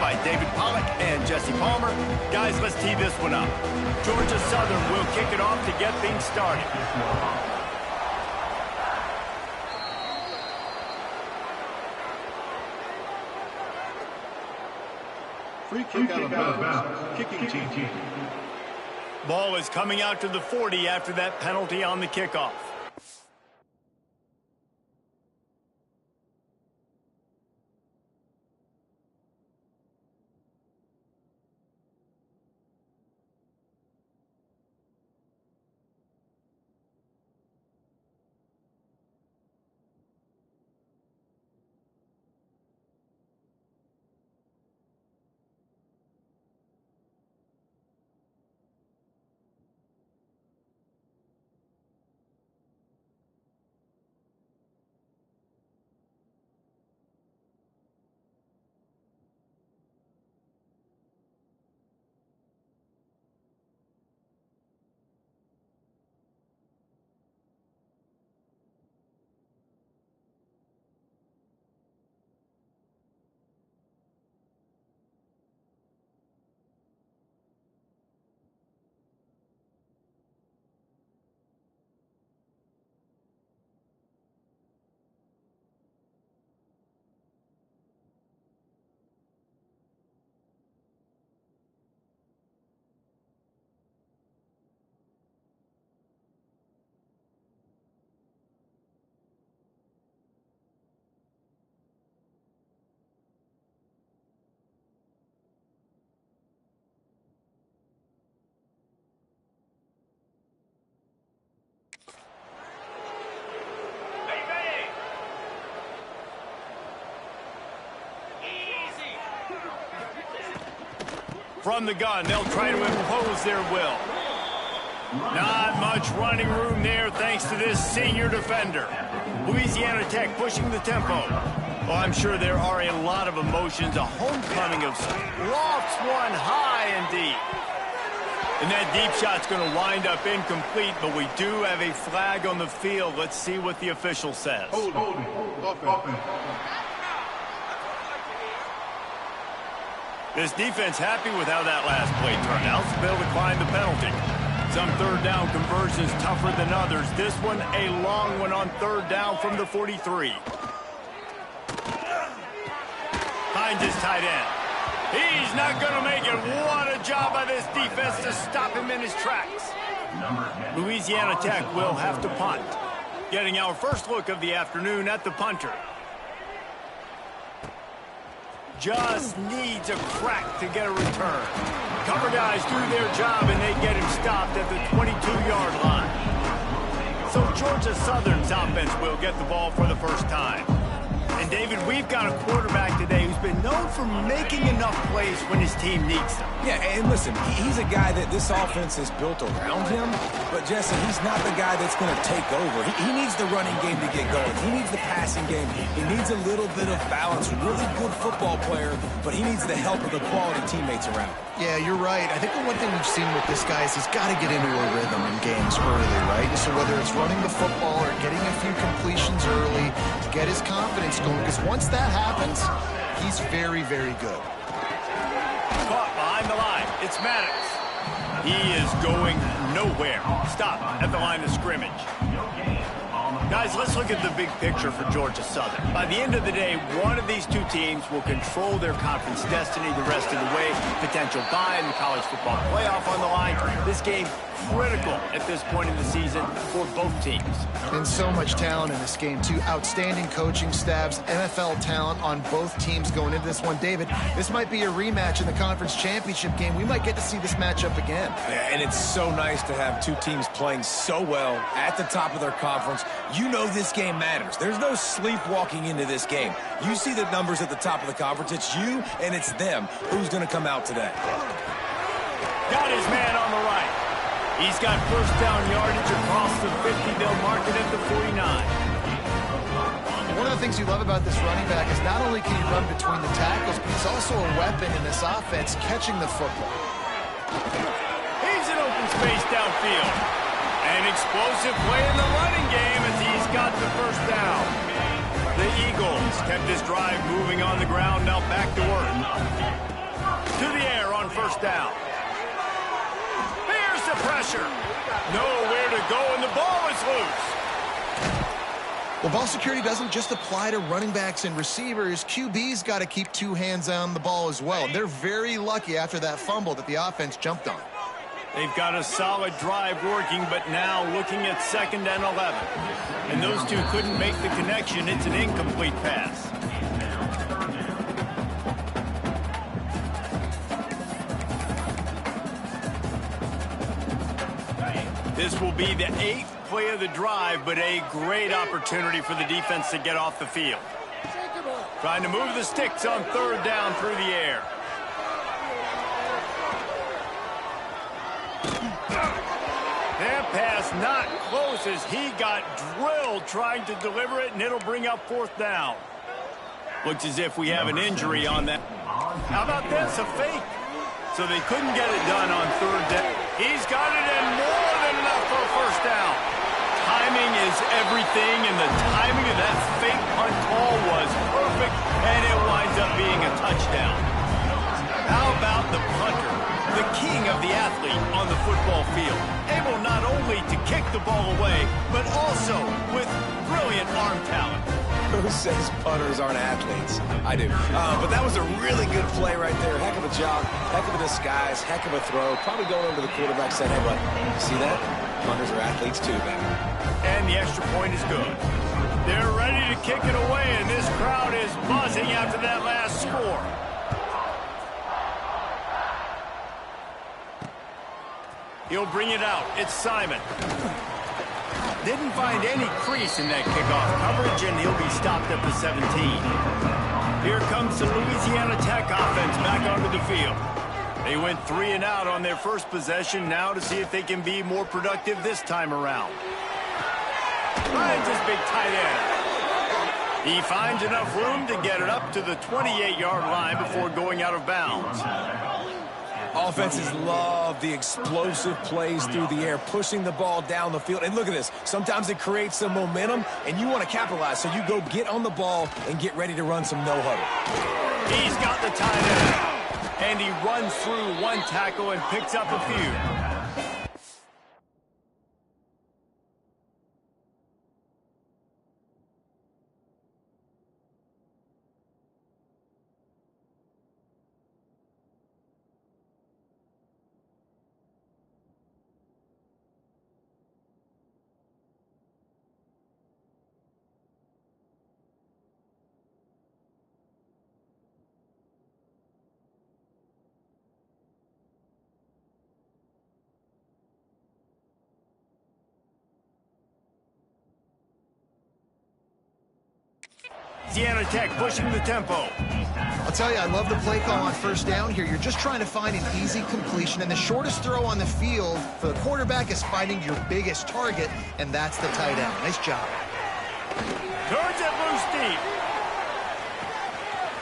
by David Pollock and Jesse Palmer. Guys, let's tee this one up. Georgia Southern will kick it off to get things started. Free kick out of bounds. Kicking team. Ball is coming out to the 40 after that penalty on the kickoff. From the gun, they'll try to impose their will. Not much running room there thanks to this senior defender. Louisiana Tech pushing the tempo. Well, I'm sure there are a lot of emotions. A homecoming of lofts one high and deep. And that deep shot's going to wind up incomplete, but we do have a flag on the field. Let's see what the official says. Hold. This defense happy with how that last play turned out, so they'll decline the penalty. Some third down conversions tougher than others. This one, a long one on third down from the 43. Hines is tight end. He's not going to make it. What a job by this defense to stop him in his tracks. Louisiana Tech will have to punt. Getting our first look of the afternoon at the punter. Just needs a crack to get a return. Cover guys do their job, and they get him stopped at the 22-yard line. So Georgia Southern's offense will get the ball for the first time. And, David, we've got a quarterback today who's been known for making enough plays when his team needs them. Yeah, and listen, he's a guy that this offense is built around him. But, Jesse, he's not the guy that's going to take over. He needs the running game to get going. He needs the passing game. He needs a little bit of balance. Really good football player, but he needs the help of the quality teammates around him. Yeah, you're right. I think the one thing we've seen with this guy is he's got to get into a rhythm in games early, right? So whether it's running the football or getting a few completions early to get his confidence going, because once that happens, he's very, very good. Caught behind the line. It's Maddox. He is going nowhere. Stop at the line of scrimmage. Guys, let's look at the big picture for Georgia Southern. By the end of the day, one of these two teams will control their conference destiny the rest of the way. Potential bye in the college football playoff on the line. This game critical at this point in the season for both teams. And so much talent in this game, too. Outstanding coaching staffs, NFL talent on both teams going into this one. David, this might be a rematch in the conference championship game. We might get to see this matchup again. Yeah, and it's so nice to have two teams playing so well at the top of their conference. You know this game matters. There's no sleepwalking into this game. You see the numbers at the top of the conference. It's you and it's them. Who's going to come out today? Got his man on the right. He's got first down yardage across the 50. They'll mark it at the 49. One of the things you love about this running back is not only can he run between the tackles, but he's also a weapon in this offense catching the football. He's in open space downfield. An explosive play in the running game as he's got the first down. The Eagles kept this drive moving on the ground, now back to work. first down. Here's the pressure. Nowhere to go, and the ball is loose. Well, ball security doesn't just apply to running backs and receivers. QB's got to keep two hands on the ball as well. They're very lucky after that fumble that the offense jumped on. They've got a solid drive working, but now looking at 2nd and 11. And those two couldn't make the connection. It's an incomplete pass. This will be the 8th play of the drive, but a great opportunity for the defense to get off the field. Trying to move the sticks on 3rd down through the air. That pass not close as he got drilled trying to deliver it, and it'll bring up 4th down. Looks as if we have an injury on that. How about this, a fake? So they couldn't get it done on 3rd down. He's got it and more than enough for a 1st down. Timing is everything, and the timing of that fake punt call was perfect, and it winds up being a touchdown. How about the punter, the king of the athlete on the football field, able not only to kick the ball away, but also with brilliant arm talent. Who says punters aren't athletes? I do. But that was a really good play right there. Heck of a job, heck of a disguise, heck of a throw. Probably going over to the quarterback saying, hey, bud, you see that? Punters are athletes too, baby. And the extra point is good. They're ready to kick it away, and this crowd is buzzing after that last score. He'll bring it out. It's Simon. Didn't find any crease in that kickoff coverage, and he'll be stopped at the 17. Here comes the Louisiana Tech offense back onto the field. They went 3 and out on their first possession, now to see if they can be more productive this time around. Finds his big tight end. He finds enough room to get it up to the 28-yard line before going out of bounds. Offenses love the explosive plays through the air, pushing the ball down the field. And look at this. Sometimes it creates some momentum, and you want to capitalize. So you go get on the ball and get ready to run some no-huddle. He's got the tight end. And he runs through one tackle and picks up a few. Louisiana Tech pushing the tempo. I'll tell you, I love the play call on 1st down here. You're just trying to find an easy completion, and the shortest throw on the field for the quarterback is finding your biggest target, and that's the tight end. Nice job. Turns it loose deep.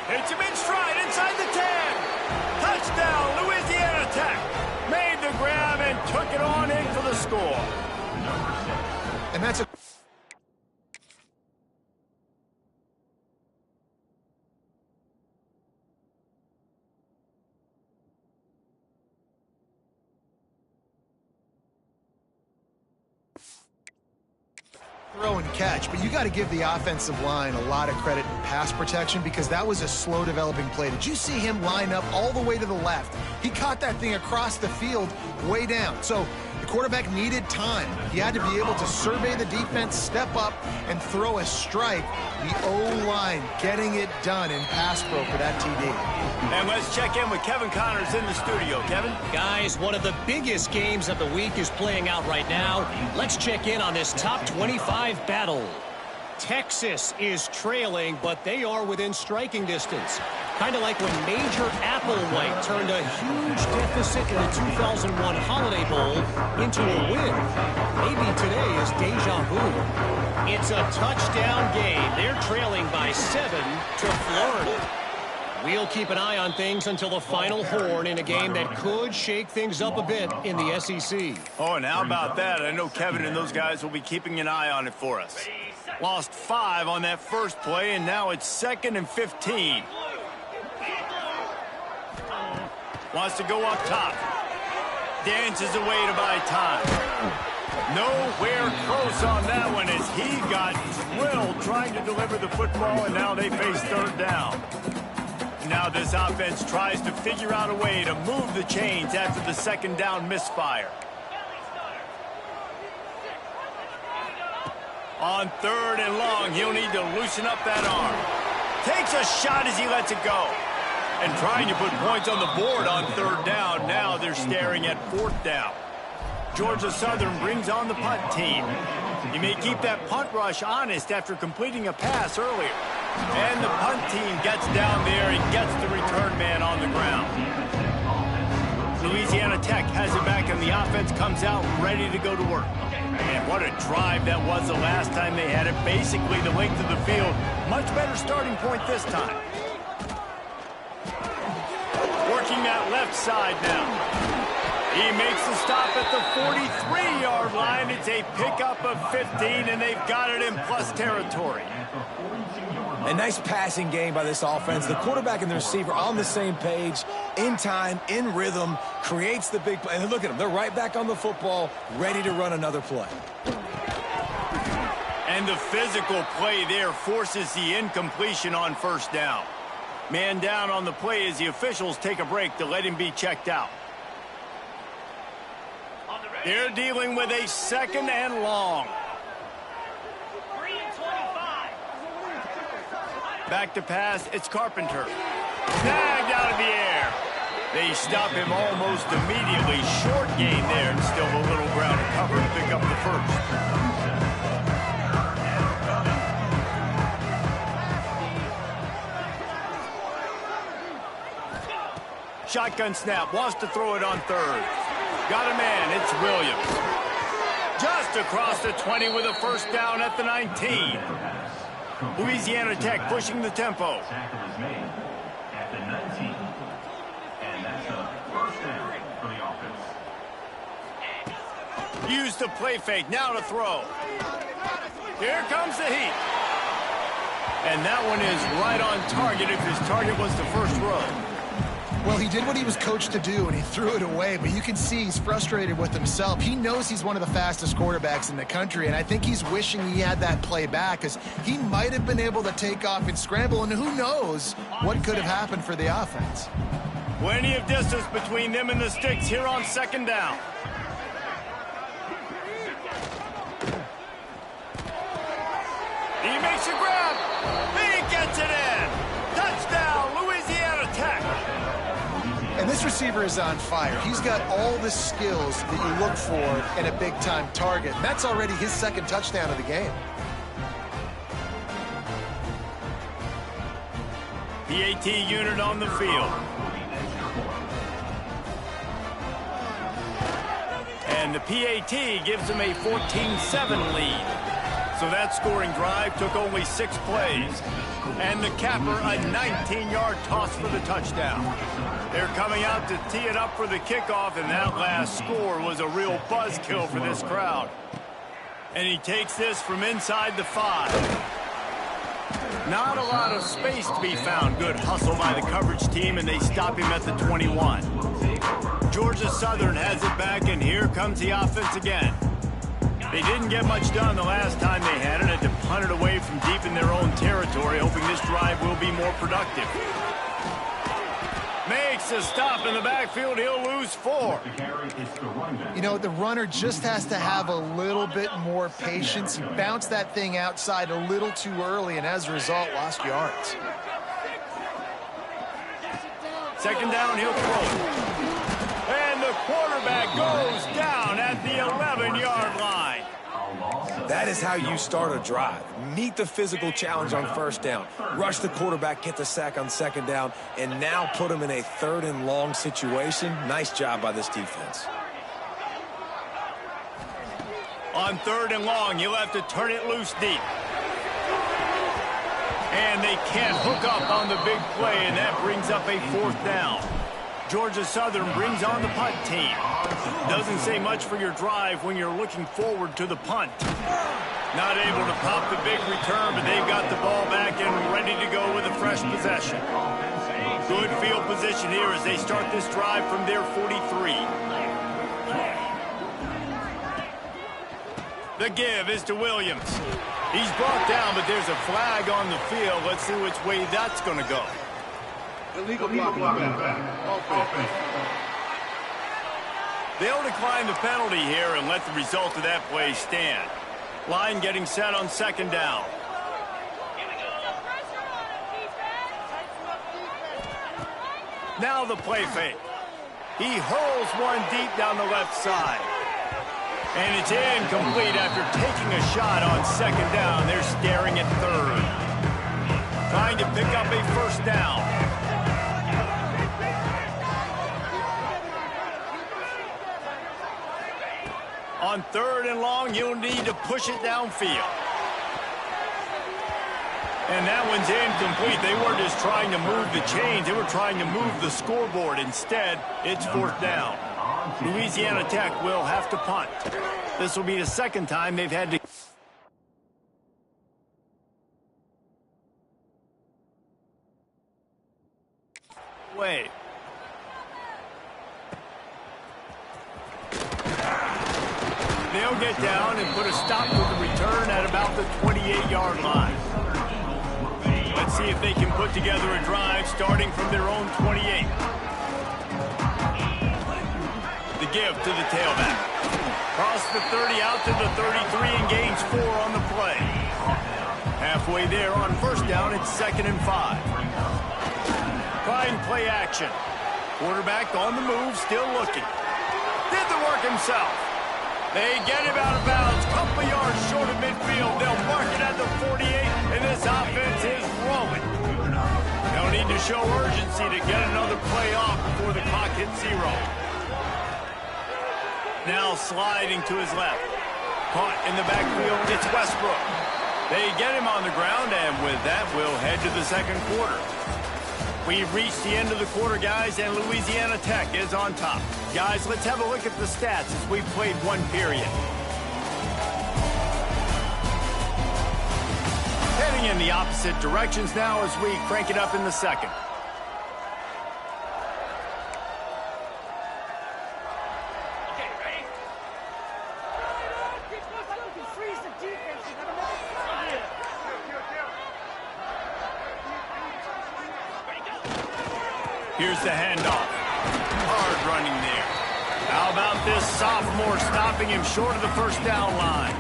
Hits him in stride inside the 10. Touchdown, Louisiana Tech. Made the grab and took it on in for the score. And that's a throw and catch, but you got to give the offensive line a lot of credit in pass protection because that was a slow developing play. Did you see him line up all the way to the left? He caught that thing across the field way down. So the quarterback needed time. He had to be able to survey the defense, step up, and throw a strike. The O-line getting it done in pass pro for that TD. And let's check in with Kevin Connors in the studio. Kevin? Guys, one of the biggest games of the week is playing out right now. Let's check in on this top 25 battle. Texas is trailing, but they are within striking distance. Kind of like when Major Applewhite turned a huge deficit in the 2001 Holiday Bowl into a win. Maybe today is deja vu. It's a touchdown game. They're trailing by 7 to Florida. We'll keep an eye on things until the final horn in a game that could shake things up a bit in the SEC. Oh, and how about that? I know Kevin and those guys will be keeping an eye on it for us. Lost 5 on that first play, and now it's 2nd and 15. Wants to go up top. Dances away to buy time. Nowhere close on that one as he got drilled trying to deliver the football, and now they face third down. Now this offense tries to figure out a way to move the chains after the second down misfire. On third and long, he'll need to loosen up that arm. Takes a shot as he lets it go. And trying to put points on the board on third down. Now they're staring at fourth down. Georgia Southern brings on the punt team. He may keep that punt rush honest after completing a pass earlier. And the punt team gets down there and gets the return man on the ground. Louisiana Tech has it back, and the offense comes out ready to go to work. And what a drive that was the last time they had it. Basically the length of the field. Much better starting point this time. Working that left side now. He makes the stop at the 43-yard line. It's a pickup of 15, and they've got it in plus territory. A nice passing game by this offense. The quarterback and the receiver on the same page, in time, in rhythm, creates the big play. And look at them. They're right back on the football, ready to run another play. And the physical play there forces the incompletion on first down. Man down on the play as the officials take a break to let him be checked out. They're dealing with a second and long. Back to pass, it's Carpenter. Snagged out of the air. They stop him almost immediately. Short gain there, and still a little ground to cover to pick up the first. Shotgun snap, wants to throw it on third. Got a man, it's Williams. Just across the 20 with a first down at the 19. Louisiana Tech pushing the tempo. Used the play fake, now to throw. Here comes the heat. And that one is right on target if his target was the first row. Well, he did what he was coached to do, and he threw it away. But you can see he's frustrated with himself. He knows he's one of the fastest quarterbacks in the country, and I think he's wishing he had that play back because he might have been able to take off and scramble, and who knows what could have happened for the offense. Plenty of distance between them and the sticks here on second down. He makes a grab. He gets it in. Touchdown, Louisiana Tech. And this receiver is on fire. He's got all the skills that you look for in a big-time target. And that's already his second touchdown of the game. PAT unit on the field. And the PAT gives them a 14-7 lead. So that scoring drive took only 6 plays. And the capper, a 19-yard toss for the touchdown. They're coming out to tee it up for the kickoff, and that last score was a real buzzkill for this crowd. And he takes this from inside the 5. Not a lot of space to be found. Good hustle by the coverage team, and they stop him at the 21. Georgia Southern has it back, and here comes the offense again. They didn't get much done the last time they had it. Had to punt it away from deep in their own territory, hoping this drive will be more productive. Makes a stop in the backfield. He'll lose 4. You know, the runner just has to have a little bit more patience. He bounced that thing outside a little too early, and as a result, lost yards. Second down, he'll throw. And the quarterback goes down at the 11-yard line. That is how you start a drive. Meet the physical challenge on first down. Rush the quarterback, get the sack on second down, and now put him in a third and long situation. Nice job by this defense. On third and long, you'll have to turn it loose deep. And they can't hook up on the big play, and that brings up a 4th down. Georgia Southern brings on the punt team. Doesn't say much for your drive when you're looking forward to the punt. Not able to pop the big return, but they've got the ball back and ready to go with a fresh possession. Good field position here as they start this drive from their 43. The give is to Williams. He's brought down, but there's a flag on the field. Let's see which way that's going to go. Illegal block. Offense. They'll decline the penalty here and let the result of that play stand. Line getting set on second down. Now the play fake. He hurls one deep down the left side. And it's incomplete after taking a shot on second down. They're staring at third. Trying to pick up a first down. On third and long, you'll need to push it downfield. And that one's incomplete. They weren't just trying to move the chains. They were trying to move the scoreboard. Instead, it's fourth down. Louisiana Tech will have to punt. This will be the second time they've had to... Wait. They'll get down and put a stop to the return at about the 28-yard line. Let's see if they can put together a drive starting from their own 28. The give to the tailback. Cross the 30 out to the 33 and gains 4 on the play. Halfway there on first down, it's 2nd and 5. Fine play action. Quarterback on the move, still looking. Did the work himself. They get him out of bounds, couple yards short of midfield. They'll mark it at the 48, and this offense is rolling. They'll need to show urgency to get another play off before the clock hits 0. Now sliding to his left. Caught in the backfield, it's Westbrook. They get him on the ground, and with that, we'll head to the second quarter. We've reached the end of the quarter, guys, and Louisiana Tech is on top. Guys, let's have a look at the stats as we've played one period. Heading in the opposite directions now as we crank it up in the second. Here's the handoff. Hard running there. How about this sophomore stopping him short of the first down line?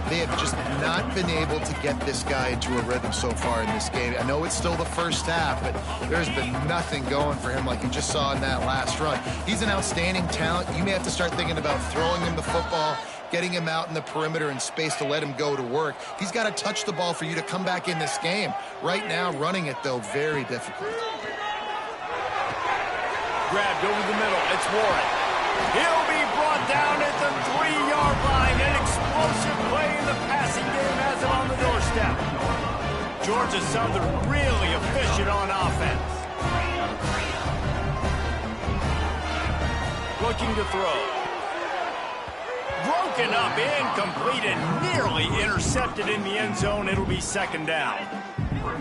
They have just not been able to get this guy into a rhythm so far in this game. I know it's still the first half, but there's been nothing going for him like you just saw in that last run. He's an outstanding talent. You may have to start thinking about throwing him the football, getting him out in the perimeter in space to let him go to work. He's got to touch the ball for you to come back in this game. Right now, running it, though, very difficult. Grabbed over the middle. It's Warren. He'll be brought down at the 3-yard line. An explosive play in the passing game has him on the doorstep. Georgia Southern really efficient on offense. Looking to throw. Broken up, incomplete, and nearly intercepted in the end zone. It'll be second down.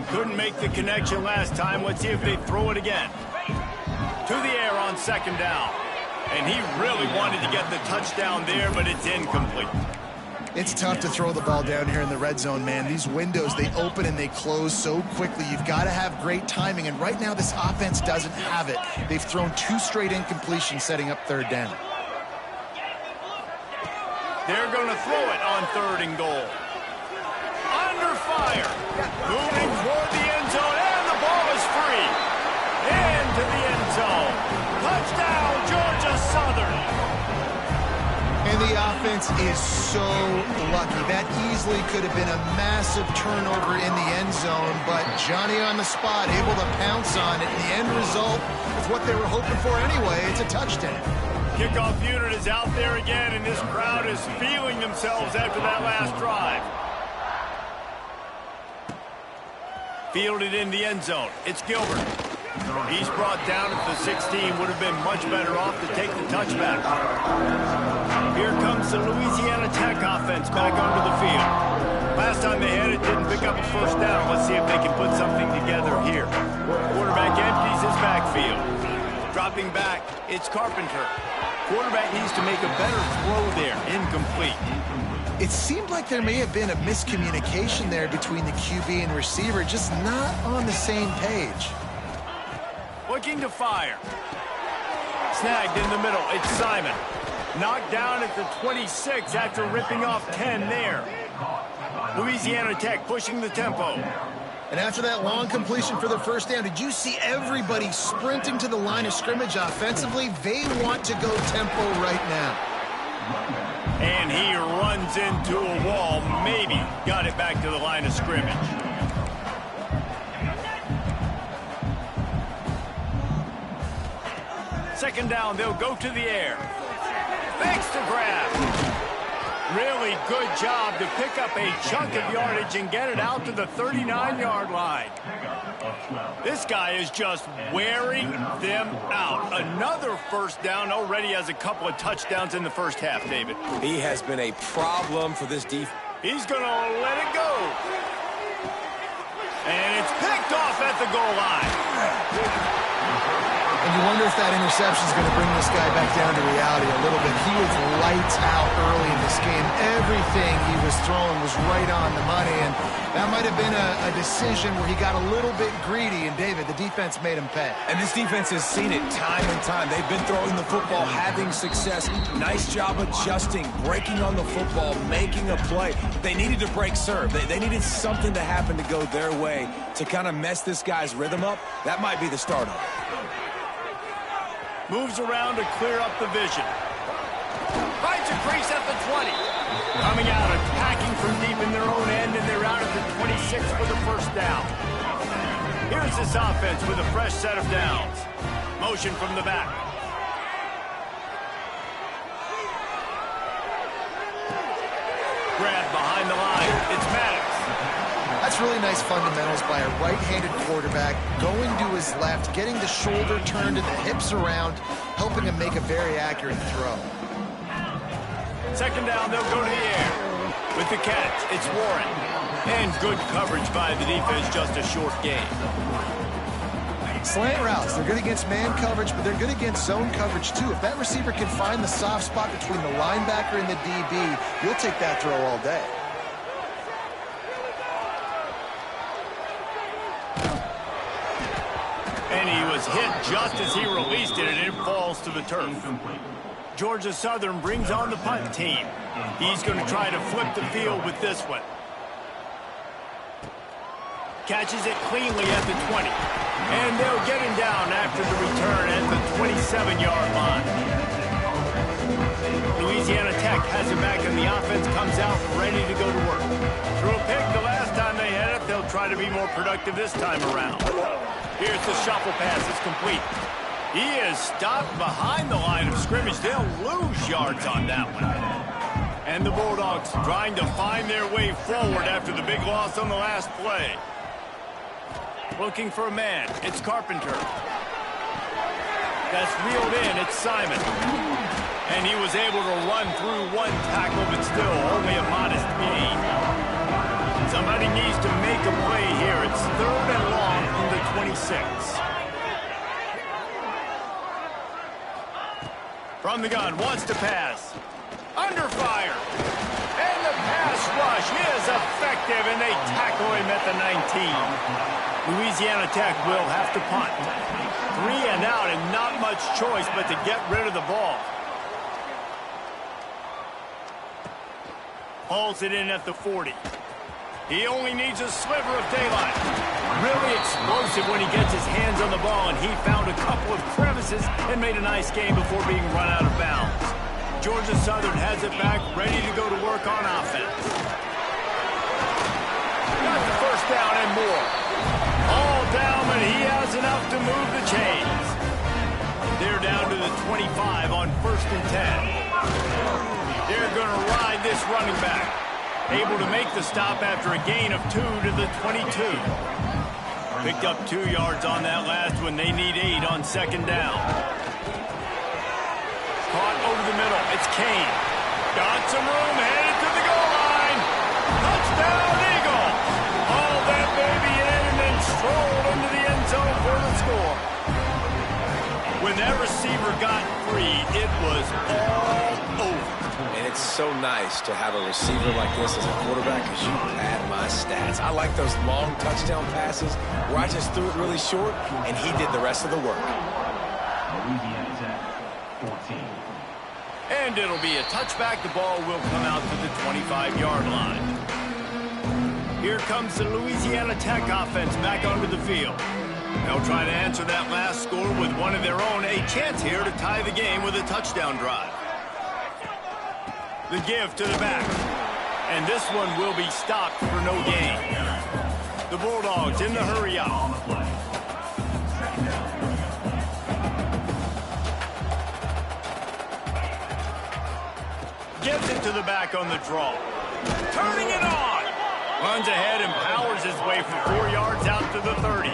Couldn't make the connection last time. Let's see if they throw it again. To the air on second down. And he really wanted to get the touchdown there, but it's incomplete. It's tough to throw the ball down here in the red zone, man. These windows, they open and they close so quickly. You've got to have great timing, and right now this offense doesn't have it. They've thrown 2 straight incompletions setting up third down. They're going to throw it on 3rd and goal. Under fire. Moving toward the end zone, and the ball is free. Into the end zone. Touchdown, Georgia Southern. And the offense is so lucky. That easily could have been a massive turnover in the end zone, but Johnny on the spot, able to pounce on it. The end result is what they were hoping for anyway. It's a touchdown. Kickoff unit is out there again, and this crowd is feeling themselves after that last drive. Fielded in the end zone. It's Gilbert. He's brought down at the 16. Would have been much better off to take the touchback. Here comes the Louisiana Tech offense back onto the field. Last time they had it, didn't pick up a first down. Let's see if they can put something together here. Quarterback empties his backfield. Dropping back, it's Carpenter. Quarterback needs to make a better throw there. Incomplete. It seemed like there may have been a miscommunication there between the QB and receiver, just not on the same page. Looking to fire. Snagged in the middle. It's Simon. Knocked down at the 26 after ripping off 10 there. Louisiana Tech pushing the tempo. And after that long completion for the first down, did you see everybody sprinting to the line of scrimmage offensively? They want to go tempo right now. And he runs into a wall. Maybe got it back to the line of scrimmage. Second down, they'll go to the air. Fakes to grab. Really good job to pick up a chunk of yardage and get it out to the 39-yard line. This guy is just wearing them out. Another first down, already has a couple of touchdowns in the first half, David. He has been a problem for this defense. He's going to let it go. And it's picked off at the goal line. And you wonder if that interception is going to bring this guy back down to reality a little bit. He was lights out early in this game. Everything he was throwing was right on the money, and that might have been a decision where he got a little bit greedy, and David, the defense made him pay. And this defense has seen it time and time. They've been throwing the football, having success. Nice job adjusting, breaking on the football, making a play. They needed to break serve. They needed something to happen to go their way to kind of mess this guy's rhythm up. That might be the start of it. Moves around to clear up the vision. Finds a crease at the 20. Coming out, attacking from deep in their own end, and they're out at the 26 for the first down. Here's this offense with a fresh set of downs. Motion from the back. Grab behind the line. It's Maddox. That's really nice fundamentals by a right-handed quarterback, going to his left, getting the shoulder turned and the hips around, helping him make a very accurate throw. Second down, they'll go to the air. With the catch, it's Warren. And good coverage by the defense, just a short gain. Slant routes, they're good against man coverage, but they're good against zone coverage too. If that receiver can find the soft spot between the linebacker and the DB, you'll take that throw all day. And he was hit just as he released it, and it falls to the turf. Georgia Southern brings on the punt team. He's going to try to flip the field with this one. Catches it cleanly at the 20. And they'll get him down after the return at the 27-yard line. Louisiana Tech has him back, and the offense comes out ready to go to work. Threw a pick the last time they had it. They'll try to be more productive this time around. Here's the shuffle pass. It's complete. He is stopped behind the line of scrimmage. They'll lose yards on that one. And the Bulldogs trying to find their way forward after the big loss on the last play. Looking for a man. It's Carpenter. That's reeled in. It's Simon. And he was able to run through one tackle, but still only a modest gain. Somebody needs to make a play here. It's third and long from the 26. From the gun, wants to pass. Under fire. And the pass rush is effective, and they tackle him at the 19. Louisiana Tech will have to punt. 3 and out, and not much choice but to get rid of the ball. Hauls it in at the 40. He only needs a sliver of daylight. Really explosive when he gets his hands on the ball, and he found a couple of crevices and made a nice game before being run out of bounds. Georgia Southern has it back, ready to go to work on offense. Got the first down and more. All down, but he has enough to move the chains. They're down to the 25 on 1st and 10. They're going to ride this running back. Able to make the stop after a gain of 2 to the 22. Picked up 2 yards on that last one. They need 8 on second down. Caught over the middle. It's Kane. Got some room, headed to the goal line. Touchdown, Eagle. Hauled that baby in and then strolled into the end zone for the score. When that receiver got free, it was all over. And it's so nice to have a receiver like this as a quarterback because you pad my stats. I like those long touchdown passes where I just threw it really short and he did the rest of the work. And it'll be a touchback. The ball will come out to the 25-yard line. Here comes the Louisiana Tech offense back onto the field. They'll try to answer that last score with one of their own. A chance here to tie the game with a touchdown drive. The give to the back. And this one will be stopped for no gain. The Bulldogs in the hurry up. Gives it to the back on the draw. Turning it on. Runs ahead and powers his way for 4 yards out to the 30.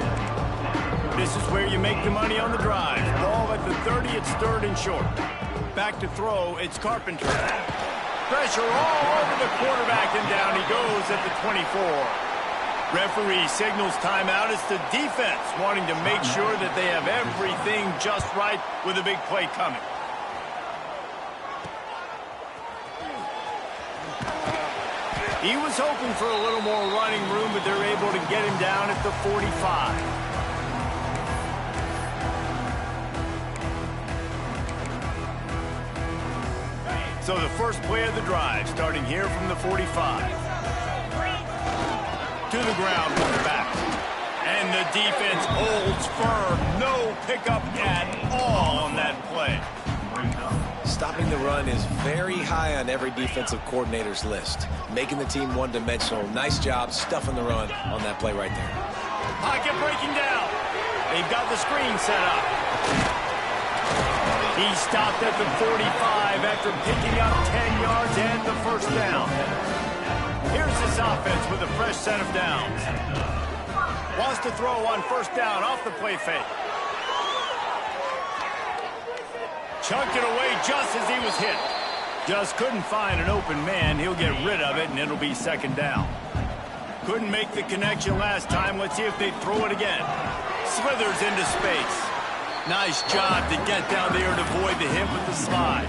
This is where you make the money on the drive. Ball at the 30, it's third and short. Back to throw, it's Carpenter. Pressure all over the quarterback, and down he goes at the 24. Referee signals timeout. It's the defense wanting to make sure that they have everything just right with a big play coming. He was hoping for a little more running room, but they're able to get him down at the 45. So the first play of the drive, starting here from the 45. To the ground with the back. And the defense holds firm. No pickup at all on that play. Stopping the run is very high on every defensive coordinator's list. Making the team one-dimensional. Nice job stuffing the run on that play right there. Pocket breaking down. They've got the screen set up. He stopped at the 45 after picking up 10 yards and the first down. Here's this offense with a fresh set of downs. Wants to throw on first down off the play fake. Chucked it away just as he was hit. Just couldn't find an open man. He'll get rid of it, and it'll be second down. Couldn't make the connection last time. Let's see if they throw it again. Slithers into space. Nice job to get down there and avoid the hit with the slide.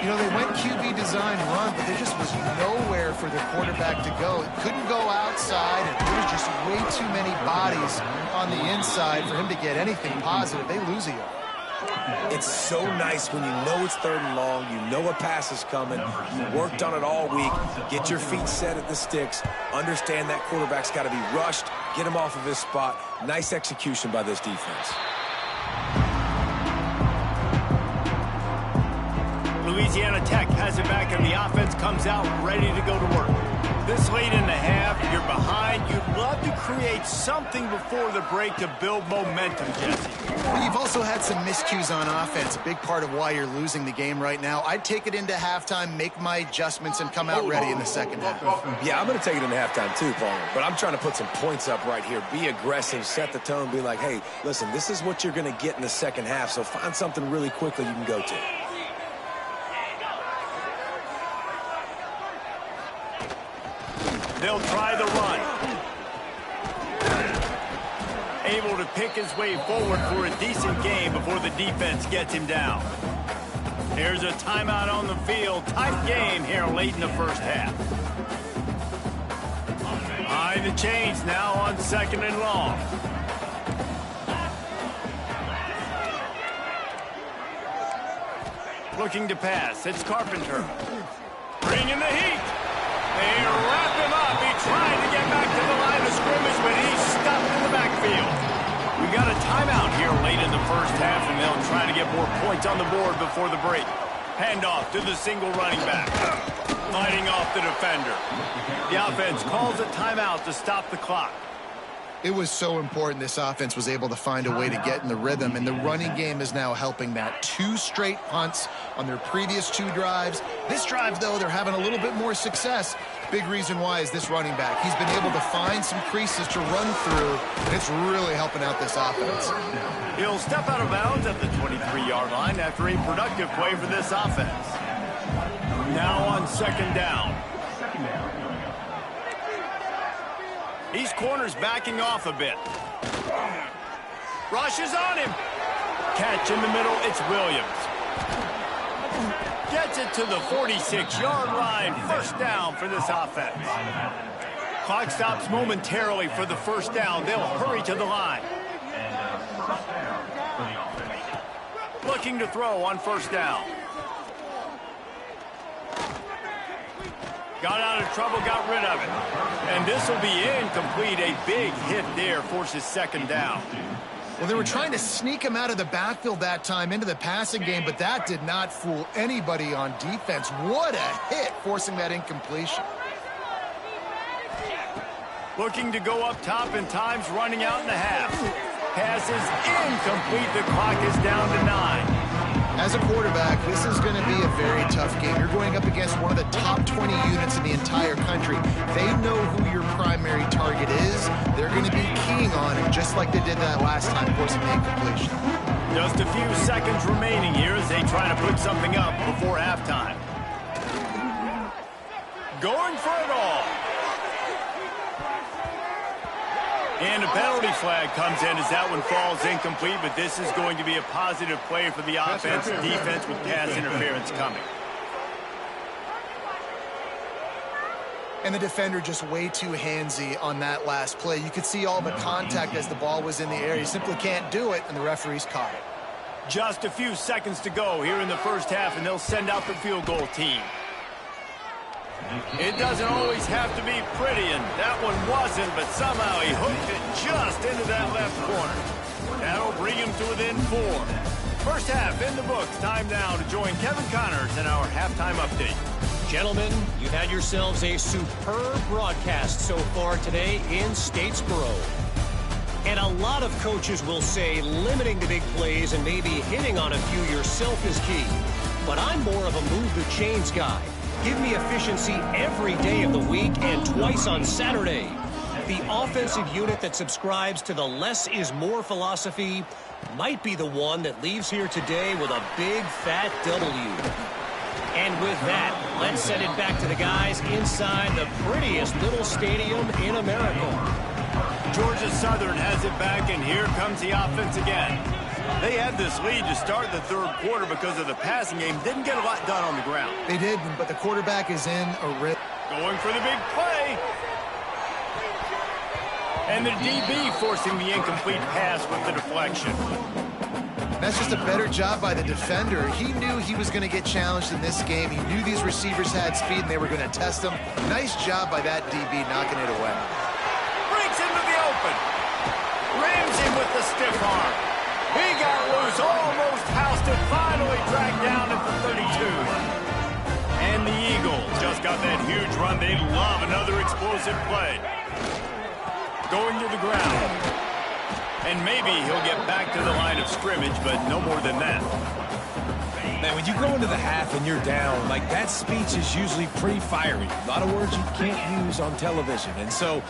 You know, they went QB design run, but there just was nowhere for the quarterback to go. It couldn't go outside, and there was just way too many bodies on the inside for him to get anything positive. They lose a yard. It's so nice when you know it's third and long, you know a pass is coming, you worked on it all week, get your feet set at the sticks, understand that quarterback's got to be rushed, get him off of his spot. Nice execution by this defense. Louisiana Tech has it back, and the offense comes out ready to go to work. This late in the half, you're behind. You'd love to create something before the break to build momentum, Jesse. Well, you've also had some miscues on offense, a big part of why you're losing the game right now. I'd take it into halftime, make my adjustments, and come out ready in the second half. Yeah, I'm going to take it into halftime too, Paul. But I'm trying to put some points up right here. Be aggressive, set the tone, be like, hey, listen, this is what you're going to get in the second half, so find something really quickly you can go to. They'll try the run. Able to pick his way forward for a decent game before the defense gets him down. There's a timeout on the field. Tight game here late in the first half. Behind the chains now on second and long. Looking to pass. It's Carpenter. Bringing the heat. They wrap him up. He tried to get back to the line of scrimmage, but he's stuck in the backfield. We got a timeout here late in the first half, and they'll try to get more points on the board before the break. Handoff to the single running back. Lighting off the defender. The offense calls a timeout to stop the clock. It was so important this offense was able to find a way to get in the rhythm, and the running game is now helping that. 2 straight punts on their previous 2 drives. This drive, though, they're having a little bit more success. Big reason why is this running back. He's been able to find some creases to run through, and it's really helping out this offense. He'll step out of bounds at the 23-yard line after a productive play for this offense. Now on second down. These corners backing off a bit. Rushes on him. Catch in the middle, it's Williams. Gets it to the 46-yard line. First down for this offense. Clock stops momentarily for the first down. They'll hurry to the line. Looking to throw on first down. Got out of trouble, got rid of it. And this will be incomplete. A big hit there forces second down. Well, they were trying to sneak him out of the backfield that time into the passing game, but that did not fool anybody on defense. What a hit, forcing that incompletion. Looking to go up top, and time's running out in the half. Pass is incomplete. The clock is down to 9. As a quarterback, this is going to be a very tough game. You're going up against one of the top 20 units in the entire country. They know who your primary target is. They're going to be keying on it, just like they did that last time, forcing the incompletion. Just a few seconds remaining here as they try to put something up before halftime. Going for it all. And a penalty flag comes in as that one falls incomplete, but this is going to be a positive play for the offense. Defense with pass interference coming. And the defender just way too handsy on that last play. You could see all the contact as the ball was in the air. You simply can't do it, and the referees caught it. Just a few seconds to go here in the first half, and they'll send out the field goal team. It doesn't always have to be pretty, and that one wasn't, but somehow he hooked it just into that left corner. That'll bring him to within 4. First half in the books. Time now to join Kevin Connors in our halftime update. Gentlemen, you've had yourselves a superb broadcast so far today in Statesboro. And a lot of coaches will say limiting the big plays and maybe hitting on a few yourself is key. But I'm more of a move the chains guy. Give me efficiency every day of the week and twice on Saturday. The offensive unit that subscribes to the less is more philosophy might be the one that leaves here today with a big fat W. And with that, let's send it back to the guys inside the prettiest little stadium in America. Georgia Southern has it back, and here comes the offense again. They had this lead to start the third quarter because of the passing game. Didn't get a lot done on the ground. They did, but the quarterback is in a rhythm. Going for the big play. And the DB forcing the incomplete pass with the deflection. That's just a better job by the defender. He knew he was going to get challenged in this game. He knew these receivers had speed and they were going to test him. Nice job by that DB knocking it away. Breaks into the open. Rams him with the stiff arm. He got loose, almost housed it, finally dragged down at the 32. And the Eagles just got that huge run. They love another explosive play. Going to the ground. And maybe he'll get back to the line of scrimmage, but no more than that. Man, when you go into the half and you're down, like that speech is usually pretty fiery. A lot of words you can't use on television. And so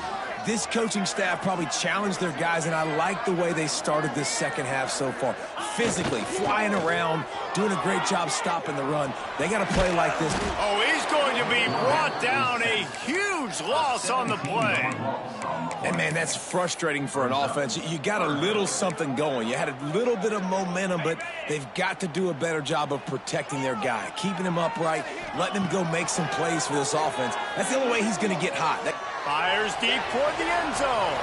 this coaching staff probably challenged their guys, and I like the way they started this second half so far. Physically, flying around, doing a great job stopping the run. They got to play like this. Oh, he's going to be brought down. A huge loss on the play. And, man, that's frustrating for an offense. You got a little something going. You had a little bit of momentum, but they've got to do a better job of protecting their guy, keeping him upright, letting him go make some plays for this offense. That's the only way he's going to get hot. Fires deep toward the end zone.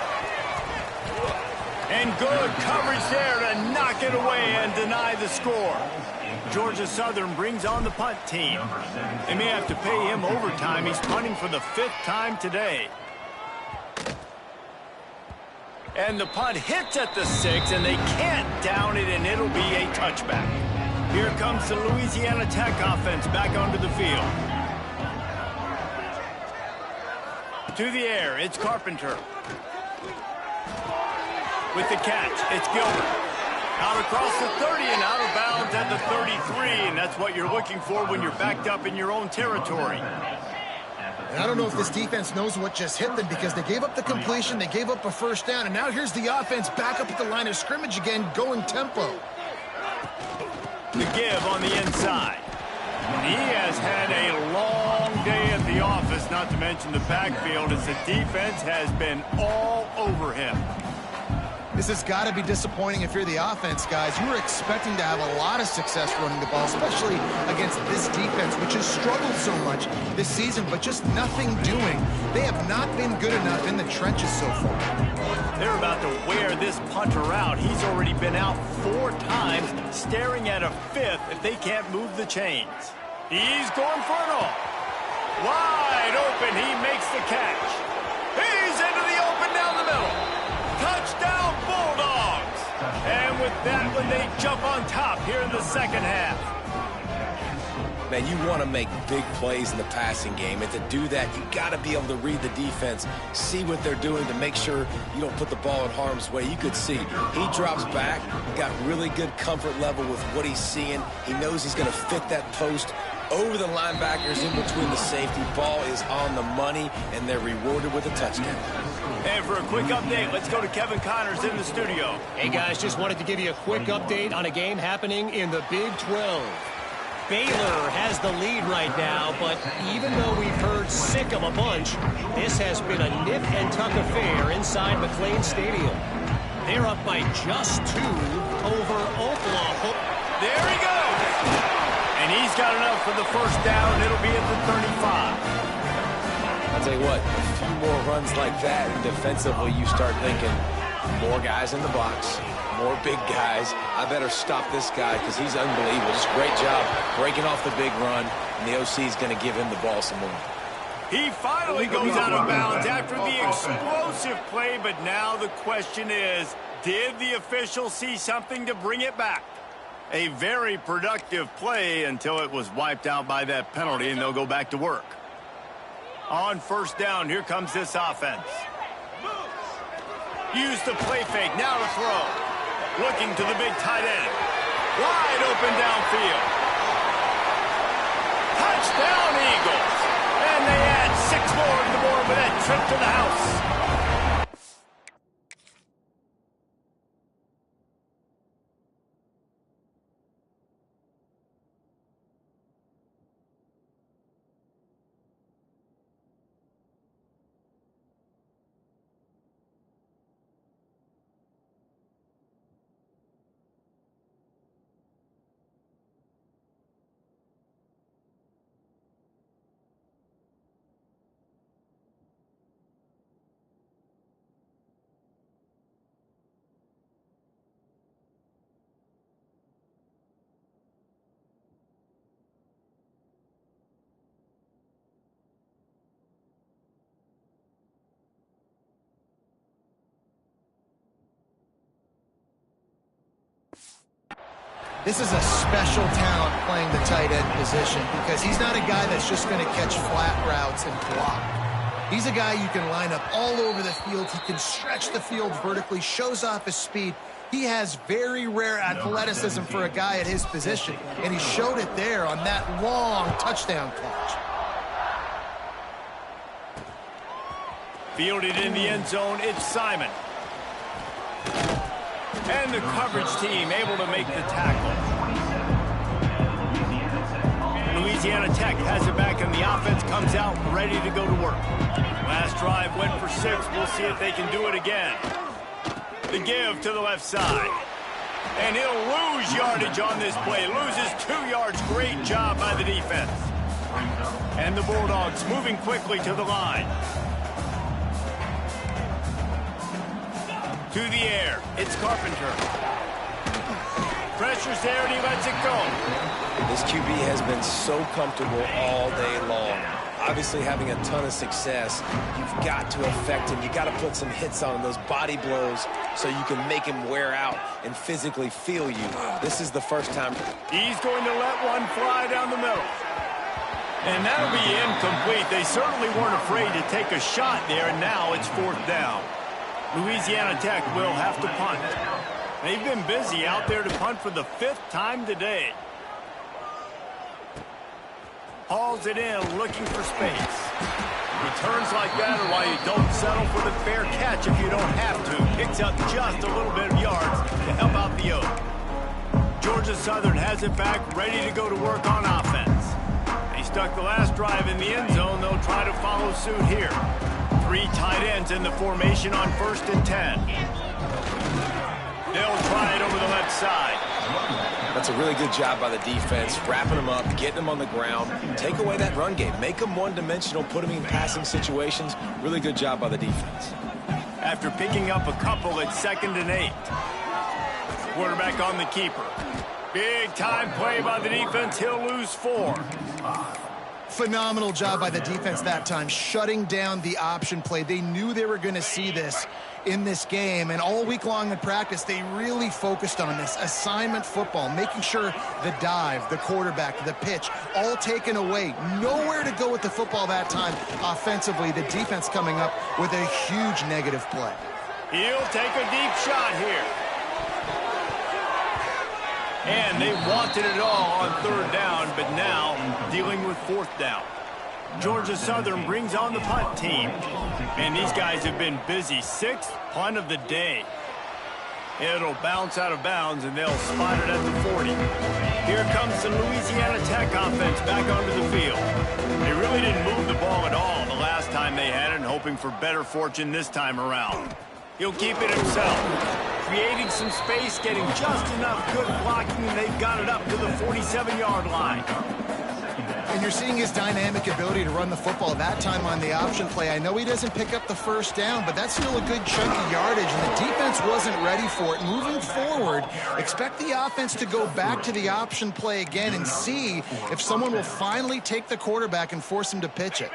And good coverage there to knock it away and deny the score. Georgia Southern brings on the punt team. They may have to pay him overtime. He's punting for the 5th time today. And the punt hits at the 6, and they can't down it, and it'll be a touchback. Here comes the Louisiana Tech offense back onto the field. To the air, it's Carpenter. With the catch, it's Gilbert. Out across the 30 and out of bounds at the 33, and that's what you're looking for when you're backed up in your own territory. And I don't know if this defense knows what just hit them because they gave up the completion, they gave up a first down, and now here's the offense back up at the line of scrimmage again, going tempo. The give on the inside. He has had a long day at the office, not to mention the backfield, as the defense has been all over him. This has got to be disappointing if you're the offense, guys. You were expecting to have a lot of success running the ball, especially against this defense, which has struggled so much this season, but just nothing doing. They have not been good enough in the trenches so far. They're about to wear this punter out. He's already been out 4 times, staring at a 5th if they can't move the chains. He's going for it all. Wide open, he makes the catch. He's into the open down the middle. Touchdown, Bulldogs! And with that one, they jump on top here in the second half. Man, you want to make big plays in the passing game, and to do that, you got to be able to read the defense, see what they're doing to make sure you don't put the ball in harm's way. You could see he drops back, got really good comfort level with what he's seeing. He knows he's going to fit that post over the linebackers in between the safety. Ball is on the money, and they're rewarded with a touchdown. And for a quick update, let's go to Kevin Connors in the studio. Hey, guys, just wanted to give you a quick update on a game happening in the Big 12. Baylor has the lead right now, but even though we've heard sick of a bunch, this has been a nip-and-tuck affair inside McLean Stadium. They're up by just 2 over Oklahoma. There he goes! And he's got enough for the first down. It'll be at the 35. I'll tell you what, a few more runs like that, and defensively you start thinking, more guys in the box, more big guys. I better stop this guy because he's unbelievable. Just great job breaking off the big run, and the OC is going to give him the ball some more. He finally goes out of bounds after the explosive play, but now the question is, did the official see something to bring it back? A very productive play until it was wiped out by that penalty, and they'll go back to work. On first down, here comes this offense. Use the play fake, now to throw. Looking to the big tight end. Wide open downfield. Touchdown, Eagles. And they add 6 more to the board with that trip to the house. This is a special talent playing the tight end position because he's not a guy that's just going to catch flat routes and block. He's a guy you can line up all over the field. He can stretch the field vertically, shows off his speed. He has very rare athleticism for a guy at his position, and he showed it there on that long touchdown catch. Fielded in the end zone, it's Simon. And the coverage team able to make the tackle. Louisiana Tech has it back, and the offense comes out ready to go to work. Last drive went for 6. We'll see if they can do it again. The give to the left side. And he'll lose yardage on this play. Loses 2 yards. Great job by the defense. And the Bulldogs moving quickly to the line. To the air, it's Carpenter. Pressure's there, and he lets it go. This QB has been so comfortable all day long. Obviously having a ton of success. You've got to affect him. You've got to put some hits on him, those body blows, so you can make him wear out and physically feel you. This is the first time. He's going to let one fly down the middle. And that'll be incomplete. They certainly weren't afraid to take a shot there, and now it's 4th down. Louisiana Tech will have to punt. They've been busy out there to punt for the 5th time today. Hauls it in, looking for space. Returns like that are why you don't settle for the fair catch if you don't have to. Picks up just a little bit of yards to help out the Oak. Georgia Southern has it back, ready to go to work on offense. They stuck the last drive in the end zone. They'll try to follow suit here. 3 tight ends in the formation on 1st and 10. They'll try it over the left side. That's a really good job by the defense, wrapping them up, getting them on the ground. Take away that run game. Make them one-dimensional, put them in passing situations. Really good job by the defense. After picking up a couple at 2nd and 8. Quarterback on the keeper. Big time play by the defense. He'll lose 4. Phenomenal job by the defense that time, shutting down the option play. They knew they were going to see this in this game, and all week long in practice, they really focused on this assignment football, making sure the dive, the quarterback, the pitch, all taken away. Nowhere to go with the football that time offensively. The defense coming up with a huge negative play. He'll take a deep shot here. And they wanted it all on 3rd down, but now dealing with 4th down. Georgia Southern brings on the punt team. And these guys have been busy. 6th punt of the day. It'll bounce out of bounds, and they'll spot it at the 40. Here comes the Louisiana Tech offense back onto the field. They really didn't move the ball at all the last time they had it, hoping for better fortune this time around. He'll keep it himself, creating some space, getting just enough good blocking, and they've got it up to the 47-yard line. And you're seeing his dynamic ability to run the football that time on the option play. I know he doesn't pick up the 1st down, but that's still a good chunk of yardage, and the defense wasn't ready for it. Moving forward, expect the offense to go back to the option play again and see if someone will finally take the quarterback and force him to pitch it.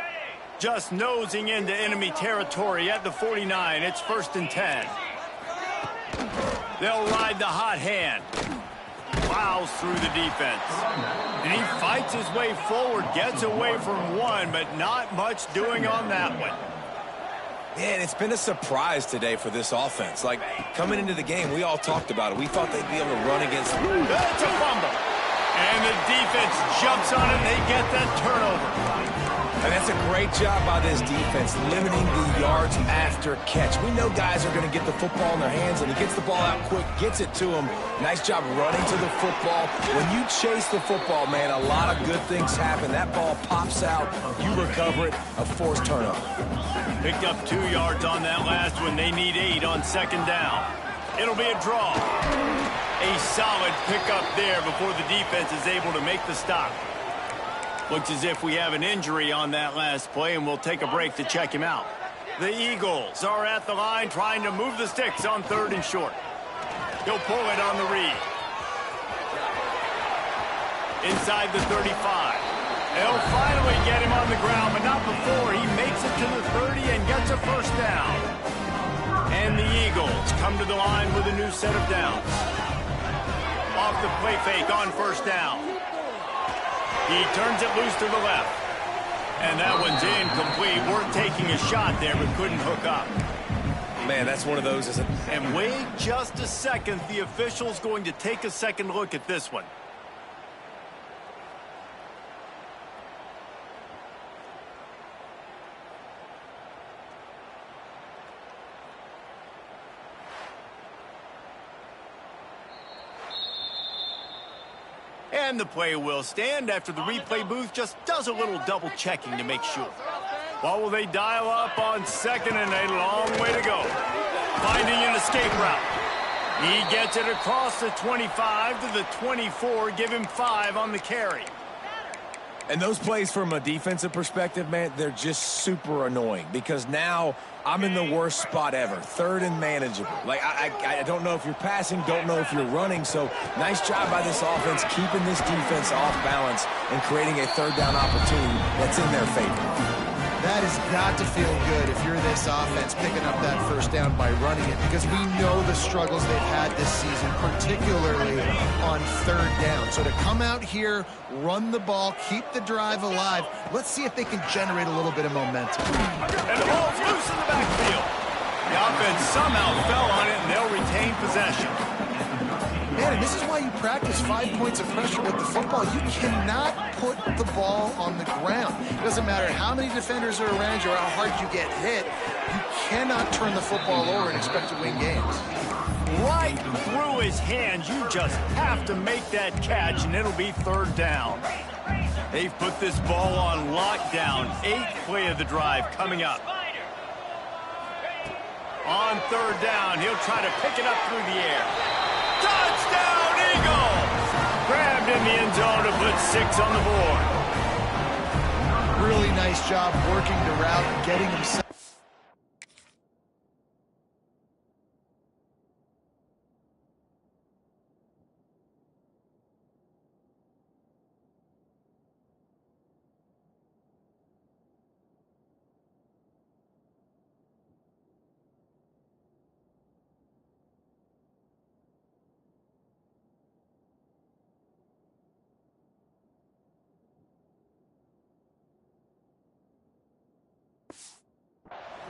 Just nosing into enemy territory at the 49. It's 1st and 10. They'll ride the hot hand. Plows through the defense. And he fights his way forward, gets away from one, but not much doing on that one. Man, it's been a surprise today for this offense. Like, coming into the game, we all talked about it. We thought they'd be able to run against... That's a fumble. And the defense jumps on it, and they get that turnover. And that's a great job by this defense, limiting the yards after catch. We know guys are going to get the football in their hands, and he gets the ball out quick, gets it to him. Nice job running to the football. When you chase the football, man, a lot of good things happen. That ball pops out, you recover it, a forced turnover. Picked up 2 yards on that last one. They need 8 on 2nd down. It'll be a draw. A solid pickup there before the defense is able to make the stop. Looks as if we have an injury on that last play, and we'll take a break to check him out. The Eagles are at the line trying to move the sticks on 3rd and short. He'll pull it on the read. Inside the 35. They'll finally get him on the ground, but not before he makes it to the 30 and gets a 1st down. And the Eagles come to the line with a new set of downs. Off the play fake on 1st down. He turns it loose to the left. And that one's incomplete. Worth taking a shot there, but couldn't hook up. Man, that's one of those, isn't it? And wait just a second. The official's going to take a second look at this one. And the play will stand after the replay booth just does a little double checking to make sure. What will they dial up on 2nd and a long way to go? Finding an escape route. He gets it across the 25 to the 24. Give him 5 on the carry. And those plays from a defensive perspective, man, they're just super annoying because now I'm in the worst spot ever. 3rd and manageable. Like, I don't know if you're passing, don't know if you're running. So nice job by this offense keeping this defense off balance and creating a 3rd down opportunity that's in their favor. That has got to feel good if you're this offense picking up that 1st down by running it, because we know the struggles they've had this season, particularly on 3rd down. So to come out here, run the ball, keep the drive alive, let's see if they can generate a little bit of momentum. And the ball's loose in the backfield. The offense somehow fell on it, and they'll retain possession. Man, and this is why you practice 5 points of pressure with the football. You cannot put the ball on the ground. It doesn't matter how many defenders are around you or how hard you get hit. You cannot turn the football over and expect to win games. Right through his hands. You just have to make that catch, and it'll be third down. They've put this ball on lockdown. 8th play of the drive coming up. On third down, he'll try to pick it up through the air. Touchdown, Eagles! Grabbed in the end zone to put 6 on the board. Really nice job working the route and getting himself.